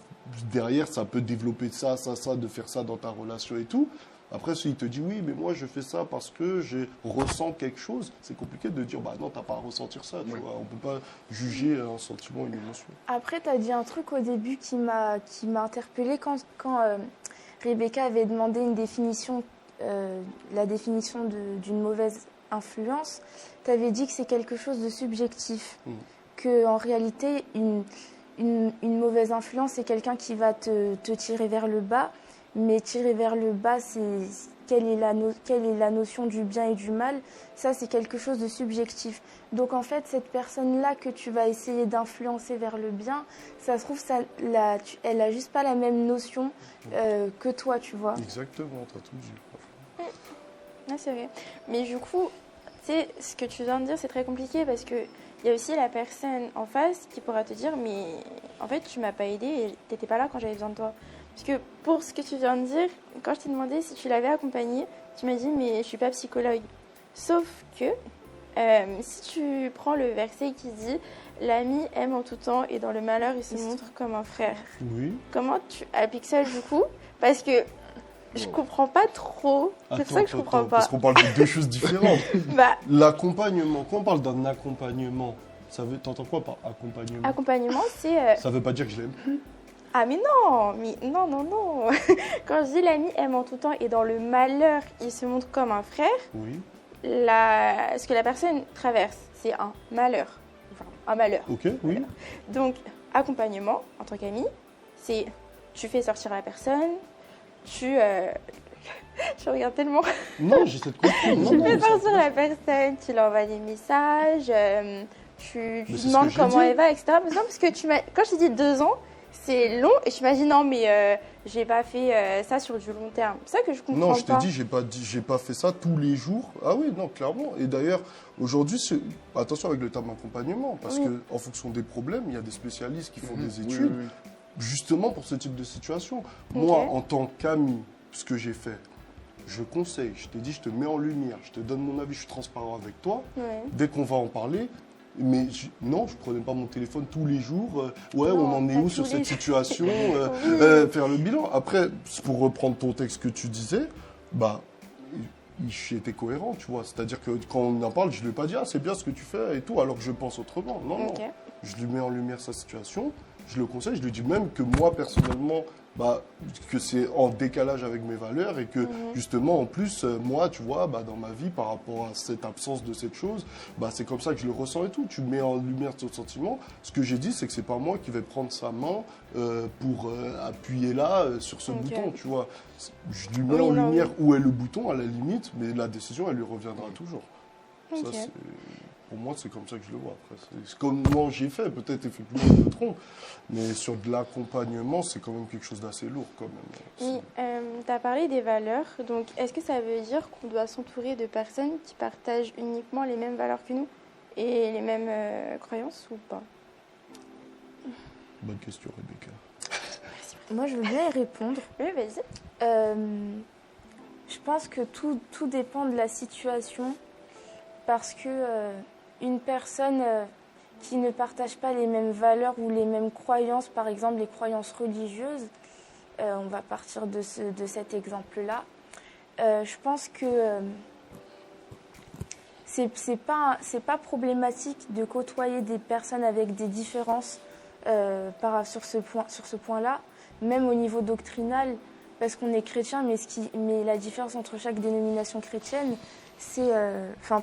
derrière, ça peut développer ça, de faire ça dans ta relation et tout. Après, s'il te dit oui, mais moi je fais ça parce que je ressens quelque chose, c'est compliqué de dire bah non, t'as pas à ressentir ça, tu Oui. vois. On peut pas juger un sentiment, une émotion. Après, tu as dit un truc au début qui m'a interpellée quand Rebecca avait demandé une définition, la définition d'une mauvaise influence. Tu avais dit que c'est quelque chose de subjectif, que en réalité, une mauvaise influence, c'est quelqu'un qui va te tirer vers le bas. Mais tirer vers le bas, c'est quelle est la notion du bien et du mal? Ça, c'est quelque chose de subjectif. Donc en fait, cette personne-là que tu vas essayer d'influencer vers le bien, ça se trouve, elle a juste pas la même notion que toi, tu vois. Exactement, t'as tout dit. Ah, c'est vrai. Mais du coup, tu sais, ce que tu viens de dire, c'est très compliqué parce que il y a aussi la personne en face qui pourra te dire, mais en fait, tu m'as pas aidé et t'étais pas là quand j'avais besoin de toi. Parce que pour ce que tu viens de dire, quand je t'ai demandé si tu l'avais accompagné, tu m'as dit, mais je suis pas psychologue. Sauf que si tu prends le verset qui dit, l'ami aime en tout temps et dans le malheur, il se montre comme un frère. Oui. Comment tu appliques ça du coup? Parce que je comprends pas trop. C'est pour ça que je comprends pas. Parce qu'on parle de deux choses différentes. Bah, L'accompagnement, quand on parle d'un accompagnement, t'entends quoi par accompagnement? accompagnement, c'est. Ça veut pas dire que je l'aime plus. Ah, mais non, non. Quand je dis l'ami aime en tout temps et dans le malheur, il se montre comme un frère, Oui. ce que la personne traverse, c'est un malheur. Enfin, un malheur. Ok, oui. Donc, accompagnement, en tant qu'ami, c'est tu fais sortir la personne, je regarde tellement. Non, j'essaie de comprendre. Non, Tu non, fais ça- sortir la personne, tu lui envoies des messages, tu Mais c'est ce demandes que j'ai comment dit. elle va, etc. Mais non, parce que quand je te dis 2 ans, c'est long et je m'imagine, non, mais j'ai pas fait ça sur du long terme. C'est ça que je comprends Non, je t'ai pas. dit, j'ai pas fait ça tous les jours. Ah oui, non, clairement. Et d'ailleurs, aujourd'hui, attention avec le terme accompagnement, parce Oui. que en fonction des problèmes, il y a des spécialistes qui font des Oui, études, oui, oui. justement pour ce type de situation. Moi, en tant qu'ami, ce que j'ai fait, je conseille, je t'ai dit, je te mets en lumière, je te donne mon avis, je suis transparent avec toi. Ouais. Dès qu'on va en parler, mais non, je prenais pas mon téléphone tous les jours. Ouais, Non, on en est pas où tous sur les cette jours. situation Oui. faire le bilan. Après, pour reprendre ton texte que tu disais, bah, j'étais cohérent, tu vois. C'est-à-dire que quand on en parle, je lui ai pas dit, ah, c'est bien ce que tu fais et tout, alors que je pense autrement. Non, Ok. non. Je lui mets en lumière sa situation, je le conseille, je lui dis même que moi, personnellement, bah, que c'est en décalage avec mes valeurs et que justement, en plus, moi, tu vois, bah, dans ma vie, par rapport à cette absence de cette chose, bah, c'est comme ça que je le ressens et tout. Tu mets en lumière ton sentiment. Ce que j'ai dit, c'est que c'est pas moi qui vais prendre sa main pour appuyer là sur ce Ok. bouton, tu vois. Je lui mets Oui, en non, lumière où est le bouton, à la limite, mais la décision, elle lui reviendra toujours. Ok. Pour moi, c'est comme ça que je le vois. Après, c'est comme moi j'ai fait, peut-être effectivement je me trompe, mais sur de l'accompagnement, c'est quand même quelque chose d'assez lourd quand même. Oui, tu as parlé des valeurs. Donc, est-ce que ça veut dire qu'on doit s'entourer de personnes qui partagent uniquement les mêmes valeurs que nous et les mêmes croyances ou pas? Bonne question, Rebecca. Moi, je veux bien y répondre. Oui, vas-y. Je pense que tout dépend de la situation parce que une personne qui ne partage pas les mêmes valeurs ou les mêmes croyances, par exemple les croyances religieuses, on va partir de cet exemple-là, je pense que c'est pas problématique de côtoyer des personnes avec des différences sur ce point-là, même au niveau doctrinal, parce qu'on est chrétien, mais la différence entre chaque dénomination chrétienne, c'est...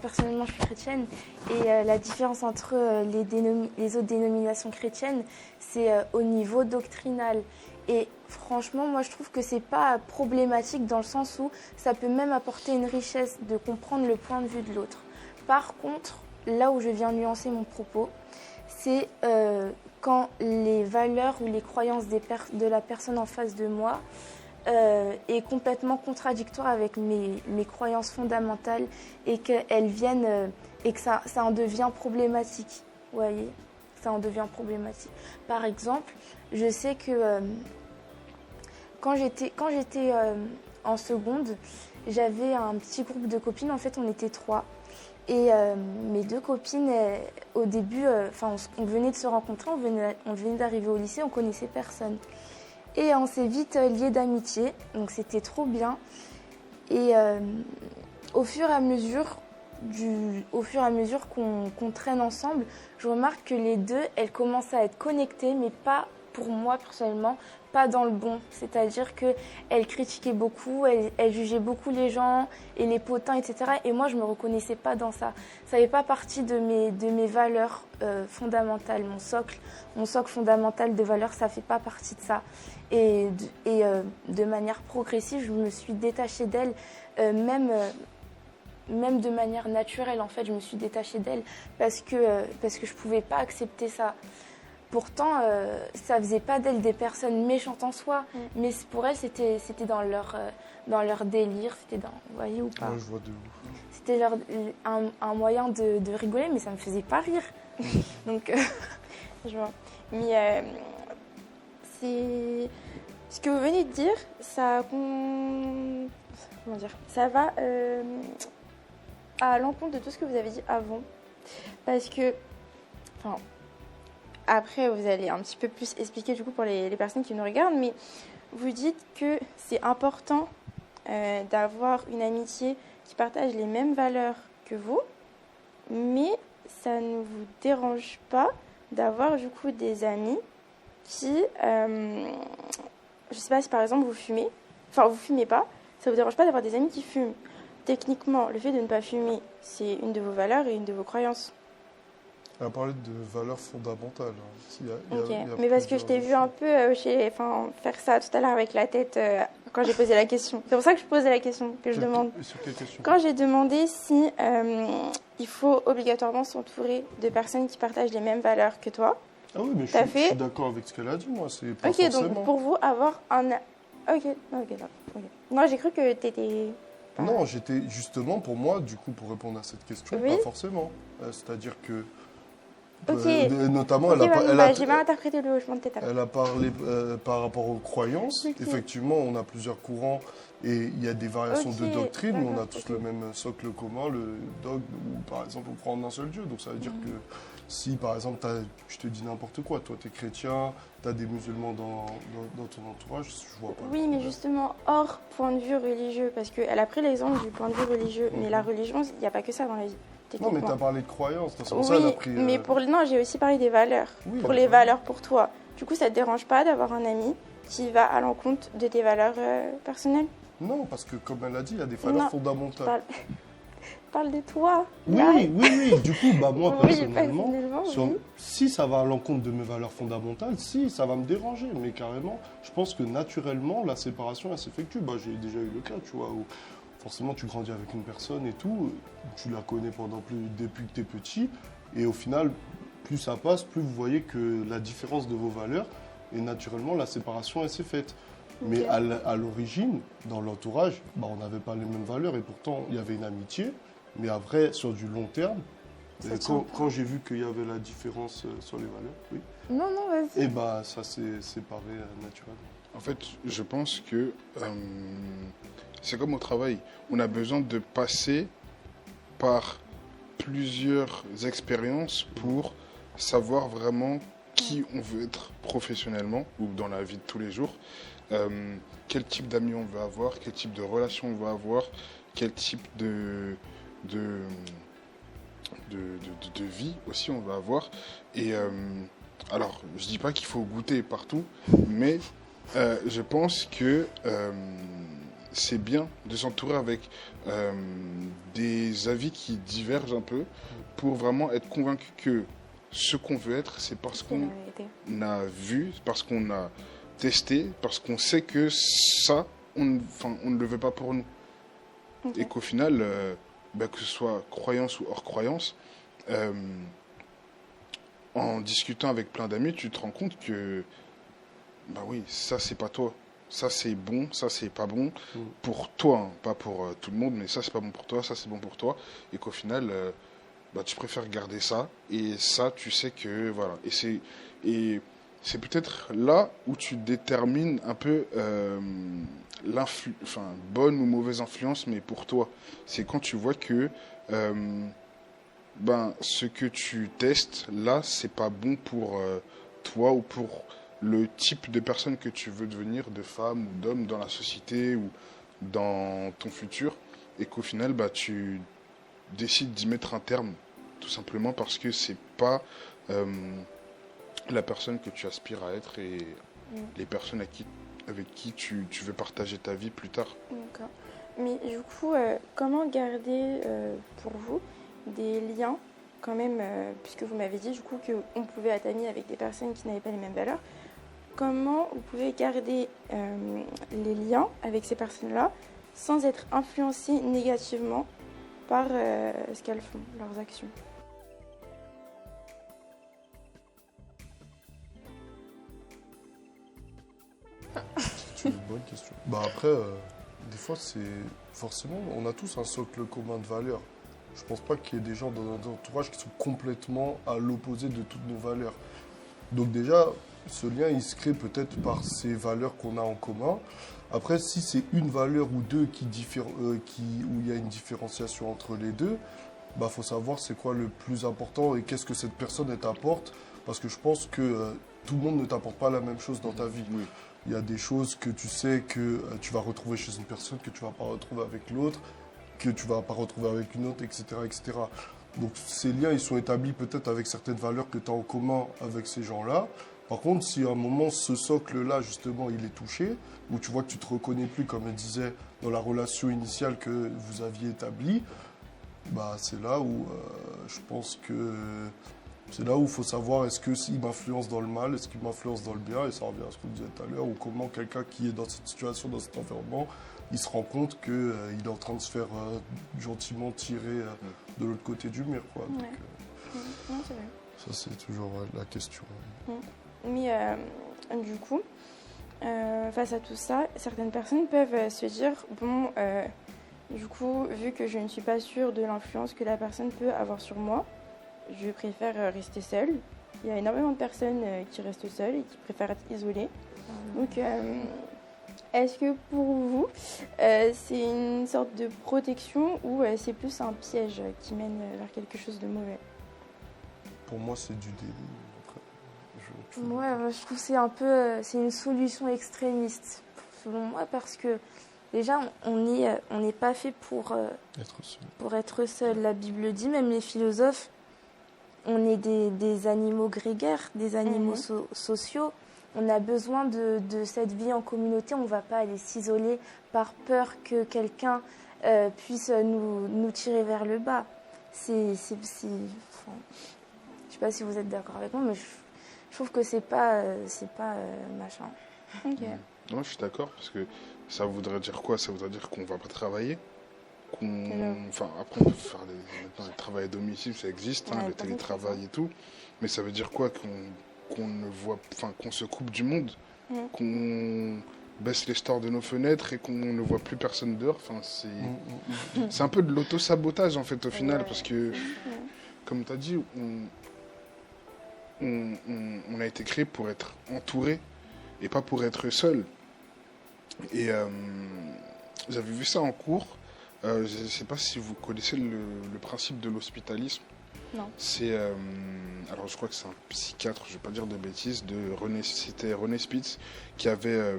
personnellement, je suis chrétienne, et la différence entre les autres dénominations chrétiennes, c'est au niveau doctrinal. Et franchement, moi, je trouve que c'est pas problématique dans le sens où ça peut même apporter une richesse de comprendre le point de vue de l'autre. Par contre, là où je viens nuancer mon propos, c'est quand les valeurs ou les croyances de la personne en face de moi est complètement contradictoire avec mes croyances fondamentales et qu'elles viennent et que ça en devient problématique. Vous voyez, ça en devient problématique. Par exemple, je sais que quand j'étais en seconde, j'avais un petit groupe de copines. En fait, on était 3. Et mes 2 copines, au début, on venait de se rencontrer, on venait d'arriver au lycée, on connaissait personne. Et on s'est vite liés d'amitié, donc c'était trop bien. Et au fur et à mesure qu'on traîne ensemble, je remarque que les 2, elles commencent à être connectées, mais pas pour moi personnellement, pas dans le bon. C'est-à-dire qu'elles critiquaient beaucoup, elles jugeaient beaucoup les gens et les potins, etc. Et moi, je me reconnaissais pas dans ça. Ça fait pas partie de mes valeurs fondamentales. Mon socle fondamental de valeurs, ça fait pas partie de ça. Et de manière progressive, je me suis détachée d'elles, même de manière naturelle. En fait, je me suis détachée d'elles parce que je pouvais pas accepter ça. Pourtant, ça faisait pas d'elles des personnes méchantes en soi, mais pour elles, c'était dans leur délire, c'était vous voyez ou pas? Ouais, je vois de ouf. C'était un moyen de rigoler, mais ça me faisait pas rire. Donc, Je vois. Mais c'est ce que vous venez de dire, ça va à l'encontre de tout ce que vous avez dit avant, parce que, après, vous allez un petit peu plus expliquer du coup pour les personnes qui nous regardent, mais vous dites que c'est important d'avoir une amitié qui partage les mêmes valeurs que vous, mais ça ne vous dérange pas d'avoir du coup des amis qui, je ne sais pas si par exemple vous fumez, vous fumez pas, ça ne vous dérange pas d'avoir des amis qui fument. Techniquement, le fait de ne pas fumer, c'est une de vos valeurs et une de vos croyances. Elle a parlé de valeurs fondamentales. Mais parce que je t'ai vu un peu faire ça tout à l'heure avec la tête quand j'ai posé la question. C'est pour ça que je posais la question, que je demande. Sur quelle question? Quand j'ai demandé si il faut obligatoirement s'entourer de personnes qui partagent les mêmes valeurs que toi. Ah oui, mais je suis d'accord avec ce qu'elle a dit, moi. C'est pas forcément. Donc pour vous, avoir un... Ok. Non, j'ai cru que t'étais... Non, j'étais justement, pour moi, du coup, pour répondre à cette question, oui. pas forcément. C'est-à-dire que... Notamment, j'ai mal interprété le hochement de tête. Elle a parlé par rapport aux croyances. Okay. Effectivement, on a plusieurs courants et il y a des variations de doctrine, mais on a tous le même socle commun, le dogme, où par exemple on croit en un seul Dieu. Donc ça veut dire que si par exemple, je te dis n'importe quoi, toi tu es chrétien, tu as des musulmans dans ton entourage, je vois pas. Oui, mais justement, hors point de vue religieux, parce qu'elle a pris l'exemple du point de vue religieux, mais la religion, il n'y a pas que ça dans la vie. Non, mais tu as parlé de croyances, c'est pour oui, ça qu'elle a pris... mais non, j'ai aussi parlé des valeurs. Oui, pour les valeurs pour toi. Du coup, ça ne te dérange pas d'avoir un ami qui va à l'encontre de tes valeurs personnelles? Non, parce que comme elle a dit, il y a des valeurs fondamentales. Parle de toi. Oui. Du coup, moi, personnellement, oui. si ça va à l'encontre de mes valeurs fondamentales, si, ça va me déranger. Mais carrément, je pense que naturellement, la séparation, elle s'effectue. J'ai déjà eu le cas, tu vois, où forcément tu grandis avec une personne et tout, tu la connais depuis que tu es petit, et au final, plus ça passe, plus vous voyez que la différence de vos valeurs, et naturellement la séparation elle s'est faite. Mais Ok. à l'origine, dans l'entourage, on n'avait pas les mêmes valeurs et pourtant il y avait une amitié, mais après, sur du long terme, Ça tient pas. quand j'ai vu qu'il y avait la différence sur les valeurs, oui, Non, non, vas-y. et ça s'est séparé naturellement. En fait, je pense que c'est comme au travail. On a besoin de passer par plusieurs expériences pour savoir vraiment qui on veut être professionnellement ou dans la vie de tous les jours. Quel type d'amis on veut avoir, quel type de relation on veut avoir, quel type de, de vie aussi on veut avoir. Et alors, je dis pas qu'il faut goûter partout, mais je pense que c'est bien de s'entourer avec des avis qui divergent un peu pour vraiment être convaincu que ce qu'on veut être, c'est parce C'est la qu'on vérité. a vu, parce qu'on a testé, parce qu'on sait que ça, on ne le veut pas pour nous. Ok. Et qu'au final, que ce soit croyance ou hors croyance, en discutant avec plein d'amis, tu te rends compte que, oui, ça c'est pas toi. Ça c'est bon, ça c'est pas bon pour toi, hein, pas pour tout le monde, mais ça c'est pas bon pour toi, ça c'est bon pour toi. Et qu'au final, tu préfères garder ça. Et ça, tu sais que, voilà. Et c'est peut-être là où tu détermines un peu bonne ou mauvaise influence, mais pour toi. C'est quand tu vois que ce que tu testes, là, c'est pas bon pour toi ou pour le type de personne que tu veux devenir, de femme ou d'homme dans la société ou dans ton futur, et qu'au final, tu décides d'y mettre un terme, tout simplement parce que c'est pas la personne que tu aspires à être et les personnes avec qui tu veux partager ta vie plus tard. D'accord. Mais du coup, comment garder pour vous des liens quand même, puisque vous m'avez dit du coup qu'on pouvait être amis avec des personnes qui n'avaient pas les mêmes valeurs, comment vous pouvez garder les liens avec ces personnes-là sans être influencé négativement par ce qu'elles font, leurs actions? C'est une bonne question. Après, des fois, c'est forcément, on a tous un socle commun de valeurs. Je pense pas qu'il y ait des gens dans notre entourage qui sont complètement à l'opposé de toutes nos valeurs. Donc déjà, ce lien, il se crée peut-être par ces valeurs qu'on a en commun. Après, si c'est une valeur ou deux où il y a une différenciation entre les deux, faut savoir c'est quoi le plus important et qu'est-ce que cette personne elle t'apporte. Parce que je pense que tout le monde ne t'apporte pas la même chose dans ta vie. Oui. Il y a des choses que tu sais que tu vas retrouver chez une personne, que tu ne vas pas retrouver avec l'autre, que tu ne vas pas retrouver avec une autre, etc., etc. Donc ces liens, ils sont établis peut-être avec certaines valeurs que tu as en commun avec ces gens-là. Par contre, si à un moment, ce socle-là, justement, il est touché, ou tu vois que tu ne te reconnais plus, comme elle disait, dans la relation initiale que vous aviez établie, c'est là où je pense que c'est là où il faut savoir est-ce qu'il m'influence dans le mal, est-ce qu'il m'influence dans le bien, et ça revient à ce que vous disiez tout à l'heure, ou comment quelqu'un qui est dans cette situation, dans cet environnement, il se rend compte qu'il est en train de se faire gentiment tirer de l'autre côté du mur, quoi. Donc, Non, c'est vrai. ça, c'est toujours la question. Mais du coup, face à tout ça, certaines personnes peuvent se dire, bon, du coup, vu que je ne suis pas sûre de l'influence que la personne peut avoir sur moi, je préfère rester seule. Il y a énormément de personnes qui restent seules et qui préfèrent être isolées. Donc, est-ce que pour vous, c'est une sorte de protection ou c'est plus un piège qui mène vers quelque chose de mauvais? Pour moi, c'est du déni. Après, Moi, je trouve que c'est un peu, c'est une solution extrémiste, selon moi, parce que déjà, on n'est pas fait pour être seul. La Bible dit, même les philosophes, on est des animaux grégaires, des animaux sociaux. On a besoin de cette vie en communauté. On ne va pas aller s'isoler par peur que quelqu'un puisse nous tirer vers le bas. Je sais pas si vous êtes d'accord avec moi, mais je trouve que c'est pas machin. Ok. Non, je suis d'accord, parce que ça voudrait dire quoi? Ça voudrait dire qu'on va pas travailler, Enfin, après, on peut faire maintenant, le travail à domicile, ça existe, Ouais, le par contre, télétravail et tout. Mais ça veut dire quoi? Qu'on ne voit, enfin, qu'on se coupe du monde, Mhm. qu'on baisse les stores de nos fenêtres et qu'on ne voit plus personne dehors. Enfin, c'est un peu de l'auto-sabotage, en fait, au final, parce que, comme tu as dit, on a été créé pour être entouré et pas pour être seul. Et j'avais vu ça en cours. Je ne sais pas si vous connaissez le principe de l'hospitalisme. Non. C'est, alors je crois que c'est un psychiatre, je ne vais pas dire de bêtises, c'était René Spitz qui avait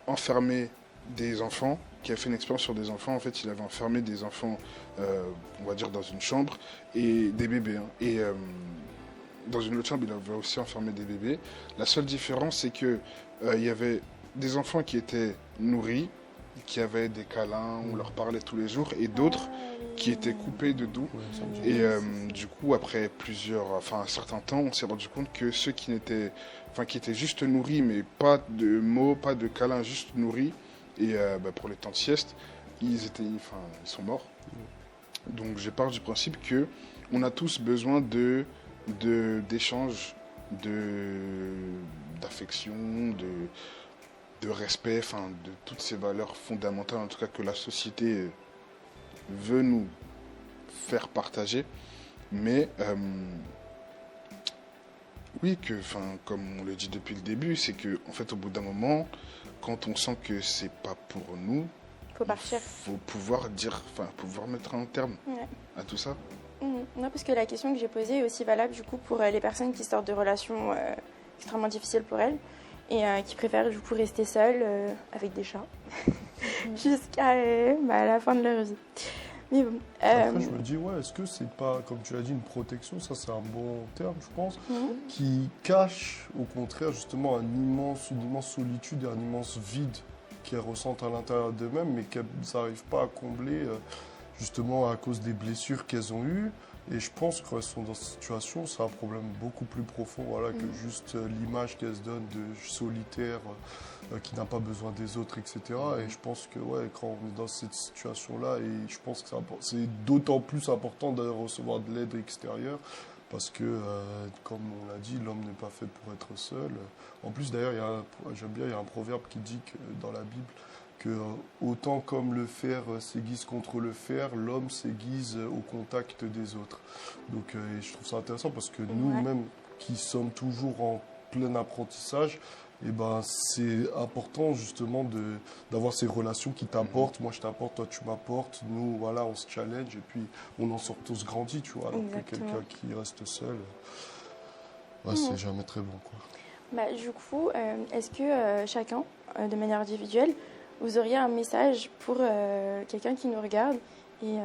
enfermé des enfants, qui a fait une expérience sur des enfants. En fait, il avait enfermé des enfants, on va dire, dans une chambre, et des bébés. Et dans une autre chambre, il avait aussi enfermé des bébés. La seule différence, c'est que il y avait des enfants qui étaient nourris, qui avaient des câlins, on leur parlait tous les jours, et d'autres qui étaient coupés de tout. Et du coup, après un certain temps, on s'est rendu compte que ceux qui étaient juste nourris, mais pas de mots, pas de câlins, juste nourris, et pour les temps de sieste, ils sont morts. Donc, je pars du principe que on a tous besoin d'échanges, d'affection, de respect, de toutes ces valeurs fondamentales, en tout cas que la société veut nous faire partager. Mais oui, comme on le dit depuis le début, c'est que en fait, au bout d'un moment, quand on sent que c'est pas pour nous, faut partir. Faut pouvoir pouvoir mettre un terme à tout ça. Non, parce que la question que j'ai posée est aussi valable du coup pour les personnes qui sortent de relations extrêmement difficiles pour elles et qui préfèrent du coup rester seules avec des chats jusqu'à la fin de leur vie. Mais bon. Après, je me dis, est-ce que c'est pas, comme tu l'as dit, une protection, ça c'est un bon terme, je pense, qui cache au contraire justement une immense solitude et un immense vide qu'elles ressentent à l'intérieur d'eux-mêmes, mais qu'elles n'arrivent pas à combler justement à cause des blessures qu'elles ont eues. Et je pense que quand elles sont dans cette situation, c'est un problème beaucoup plus profond que juste l'image qu'elles se donnent de solitaire qui n'a pas besoin des autres, etc. Et je pense que quand on est dans cette situation-là, et je pense que c'est d'autant plus important de recevoir de l'aide extérieure, parce que, comme on l'a dit, l'homme n'est pas fait pour être seul. En plus, d'ailleurs, j'aime bien, il y a un proverbe qui dit que, dans la Bible que autant comme le fer s'aiguise contre le fer, l'homme s'aiguise au contact des autres. Donc, et je trouve ça intéressant parce que nous-mêmes, qui sommes toujours en plein apprentissage, c'est important justement d'avoir ces relations qui t'apportent. Moi, je t'apporte, toi, tu m'apportes. Nous, on se challenge et puis on en sort tous grandis, tu vois. Alors que quelqu'un qui reste seul, c'est jamais très bon, quoi. Du coup, est-ce que chacun, de manière individuelle, vous auriez un message pour quelqu'un qui nous regarde et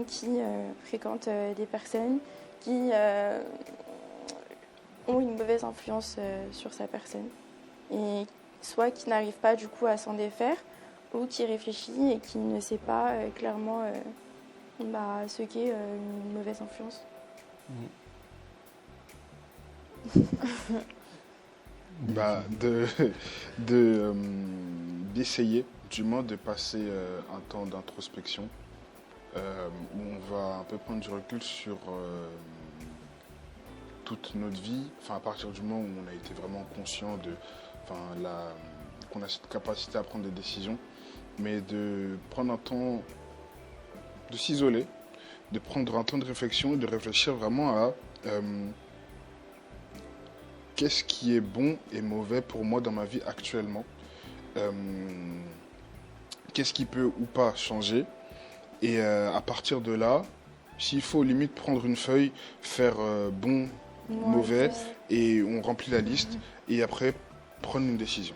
qui fréquente des personnes qui ont une mauvaise influence sur sa personne, et soit qui n'arrive pas du coup à s'en défaire, ou qui réfléchit et qui ne sait pas clairement ce qu'est une mauvaise influence? D'essayer du moins de passer un temps d'introspection où on va un peu prendre du recul sur toute notre vie, à partir du moment où on a été vraiment conscient qu'on a cette capacité à prendre des décisions, mais de prendre un temps de s'isoler, de prendre un temps de réflexion et de réfléchir vraiment à qu'est-ce qui est bon et mauvais pour moi dans ma vie actuellement, qu'est-ce qui peut ou pas changer, et à partir de là, s'il faut limite prendre une feuille, faire bon, mauvais, et on remplit la liste, et après prendre une décision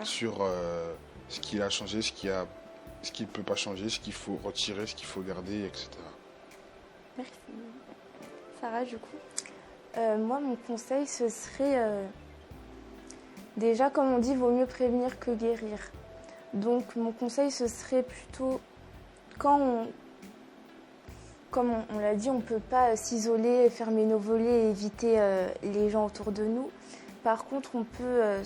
sur ce qui a changé, ce qui ne peut pas changer, ce qu'il faut retirer, ce qu'il faut garder, etc. Merci. Sarah, du coup? Moi, mon conseil, ce serait déjà, comme on dit, vaut mieux prévenir que guérir. Donc, mon conseil, ce serait plutôt, comme on l'a dit, on ne peut pas s'isoler, fermer nos volets et éviter les gens autour de nous. Par contre, on peut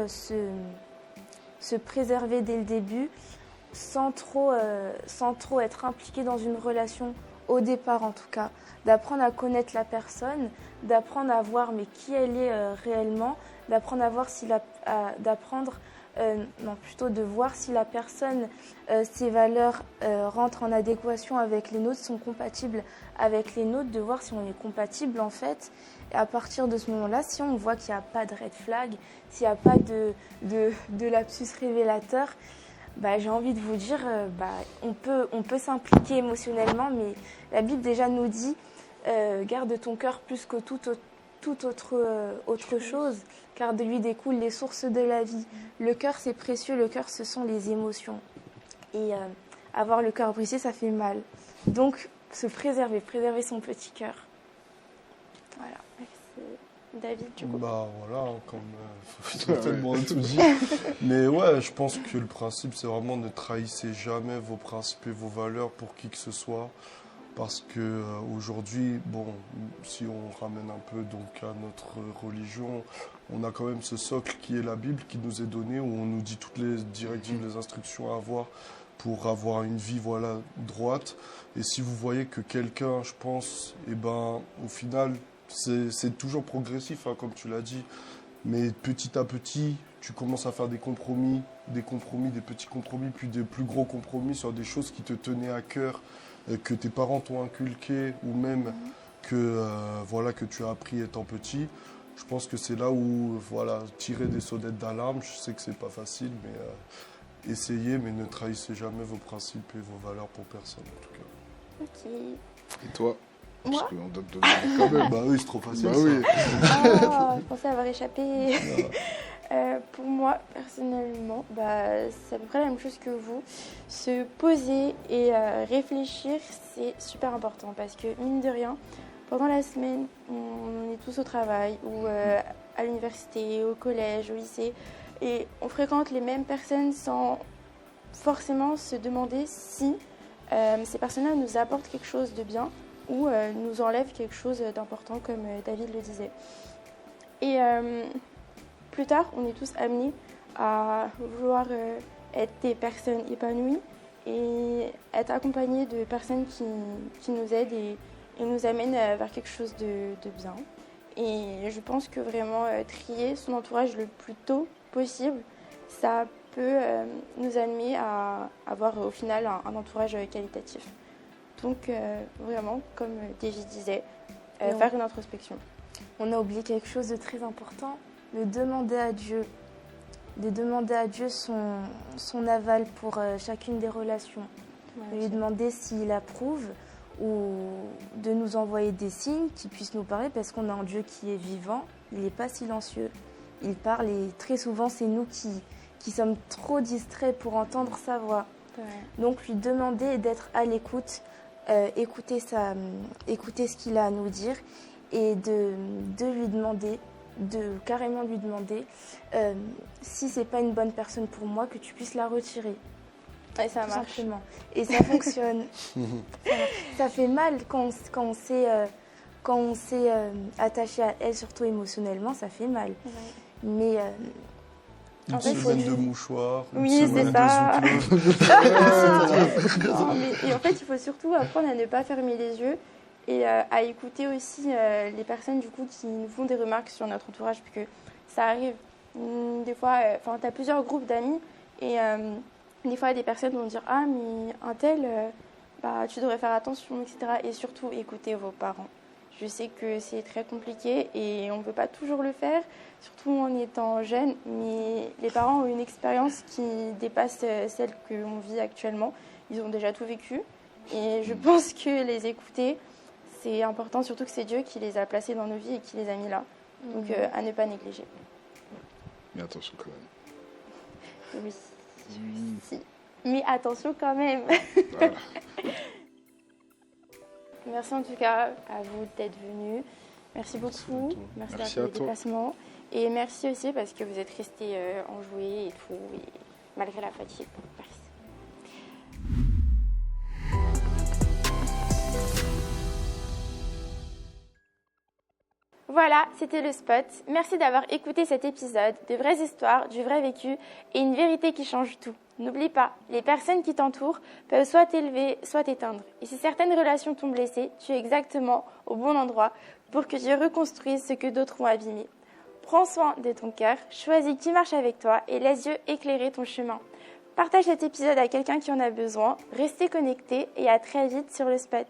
se préserver dès le début sans trop être impliqué dans une relation au départ en tout cas, d'apprendre à connaître la personne, d'apprendre à voir mais qui elle est réellement, d'apprendre à voir si plutôt de voir si la personne, ses valeurs rentrent en adéquation avec les nôtres, sont compatibles avec les nôtres, de voir si on est compatible en fait. Et à partir de ce moment-là, si on voit qu'il n'y a pas de red flag, s'il n'y a pas de lapsus révélateur, j'ai envie de vous dire, on peut s'impliquer émotionnellement, mais la Bible déjà nous dit, garde ton cœur plus que toute autre chose, car de lui découlent les sources de la vie. Le cœur, c'est précieux, le cœur, ce sont les émotions. Et avoir le cœur brisé, ça fait mal. Donc, se préserver son petit cœur. Voilà. Merci. David, du coup. Voilà, comme totalement tout dit. Mais ouais, je pense que le principe, c'est vraiment ne trahissez jamais vos principes et vos valeurs pour qui que ce soit. Parce que aujourd'hui, si on ramène un peu donc à notre religion, on a quand même ce socle qui est la Bible qui nous est donné, où on nous dit toutes les directives, les instructions à avoir pour avoir une vie droite. Et si vous voyez que quelqu'un, je pense, au final, c'est toujours progressif, comme tu l'as dit, mais petit à petit, tu commences à faire des petits compromis, puis des plus gros compromis sur des choses qui te tenaient à cœur, que tes parents t'ont inculqué, ou même que tu as appris étant petit. Je pense que c'est là où tirer des sonnettes d'alarme. Je sais que c'est pas facile, mais essayez, mais ne trahissez jamais vos principes et vos valeurs pour personne en tout cas. Ok. Et toi? Moi? Parce qu'on doit te donner quand même. Bah oui, c'est trop facile. Bah ça. oui. Je pensais avoir échappé. Pour moi, personnellement, c'est à peu près la même chose que vous. Se poser et réfléchir, c'est super important parce que, mine de rien, pendant la semaine, on est tous au travail ou à l'université, au collège, au lycée, et on fréquente les mêmes personnes sans forcément se demander si ces personnes-là nous apportent quelque chose de bien ou nous enlèvent quelque chose d'important, comme David le disait. Et plus tard, on est tous amenés à vouloir être des personnes épanouies et être accompagnés de personnes qui nous aident et nous amènent vers quelque chose de bien. Et je pense que vraiment trier son entourage le plus tôt possible, ça peut nous amener à avoir au final un entourage qualitatif. Donc vraiment, comme David disait, faire une introspection. On a oublié quelque chose de très important, de demander à Dieu son aval pour chacune des relations. De lui demander s'il approuve ou de nous envoyer des signes qui puissent nous parler, parce qu'on a un Dieu qui est vivant, il n'est pas silencieux. Il parle et très souvent c'est nous qui sommes trop distraits pour entendre sa voix. Ouais. Donc lui demander et d'être à l'écoute, écouter ce qu'il a à nous dire et de lui demander, carrément lui demander si c'est pas une bonne personne pour moi, que tu puisses la retirer. Et ça Tout marche. simplement. Et ça fonctionne. Ça fait mal quand on s'est attaché à elle, surtout émotionnellement, ça fait mal. Ouais. Mais Une En fait, semaine faut- de mouchoirs, une Oui, semaine c'est ça. de zouk. Et en fait, il faut surtout apprendre à ne pas fermer les yeux et à écouter aussi les personnes du coup qui nous font des remarques sur notre entourage, parce que ça arrive. Des fois, tu as plusieurs groupes d'amis et des fois, des personnes vont dire « Ah, mais un tel, tu devrais faire attention, etc. » Et surtout, écoutez vos parents. Je sais que c'est très compliqué et on ne peut pas toujours le faire, surtout en étant jeune, mais les parents ont une expérience qui dépasse celle qu'on vit actuellement. Ils ont déjà tout vécu et je pense que les écouter, c'est important, surtout que c'est Dieu qui les a placés dans nos vies et qui les a mis là. Donc à ne pas négliger. Mais attention quand même. Oui. Si. Mais attention quand même. Voilà. Merci en tout cas à vous d'être venus. Merci beaucoup. Merci Merci d'avoir à fait le toi. déplacement. Et merci aussi parce que vous êtes restés enjoués et tout, et malgré la fatigue. Merci. Voilà, c'était le spot. Merci d'avoir écouté cet épisode de vraies histoires, du vrai vécu et une vérité qui change tout. N'oublie pas, les personnes qui t'entourent peuvent soit t'élever, soit t'éteindre. Et si certaines relations t'ont blessé, tu es exactement au bon endroit pour que tu reconstruises ce que d'autres ont abîmé. Prends soin de ton cœur, choisis qui marche avec toi et laisse Dieu éclairer ton chemin. Partage cet épisode à quelqu'un qui en a besoin, restez connectés et à très vite sur le spot.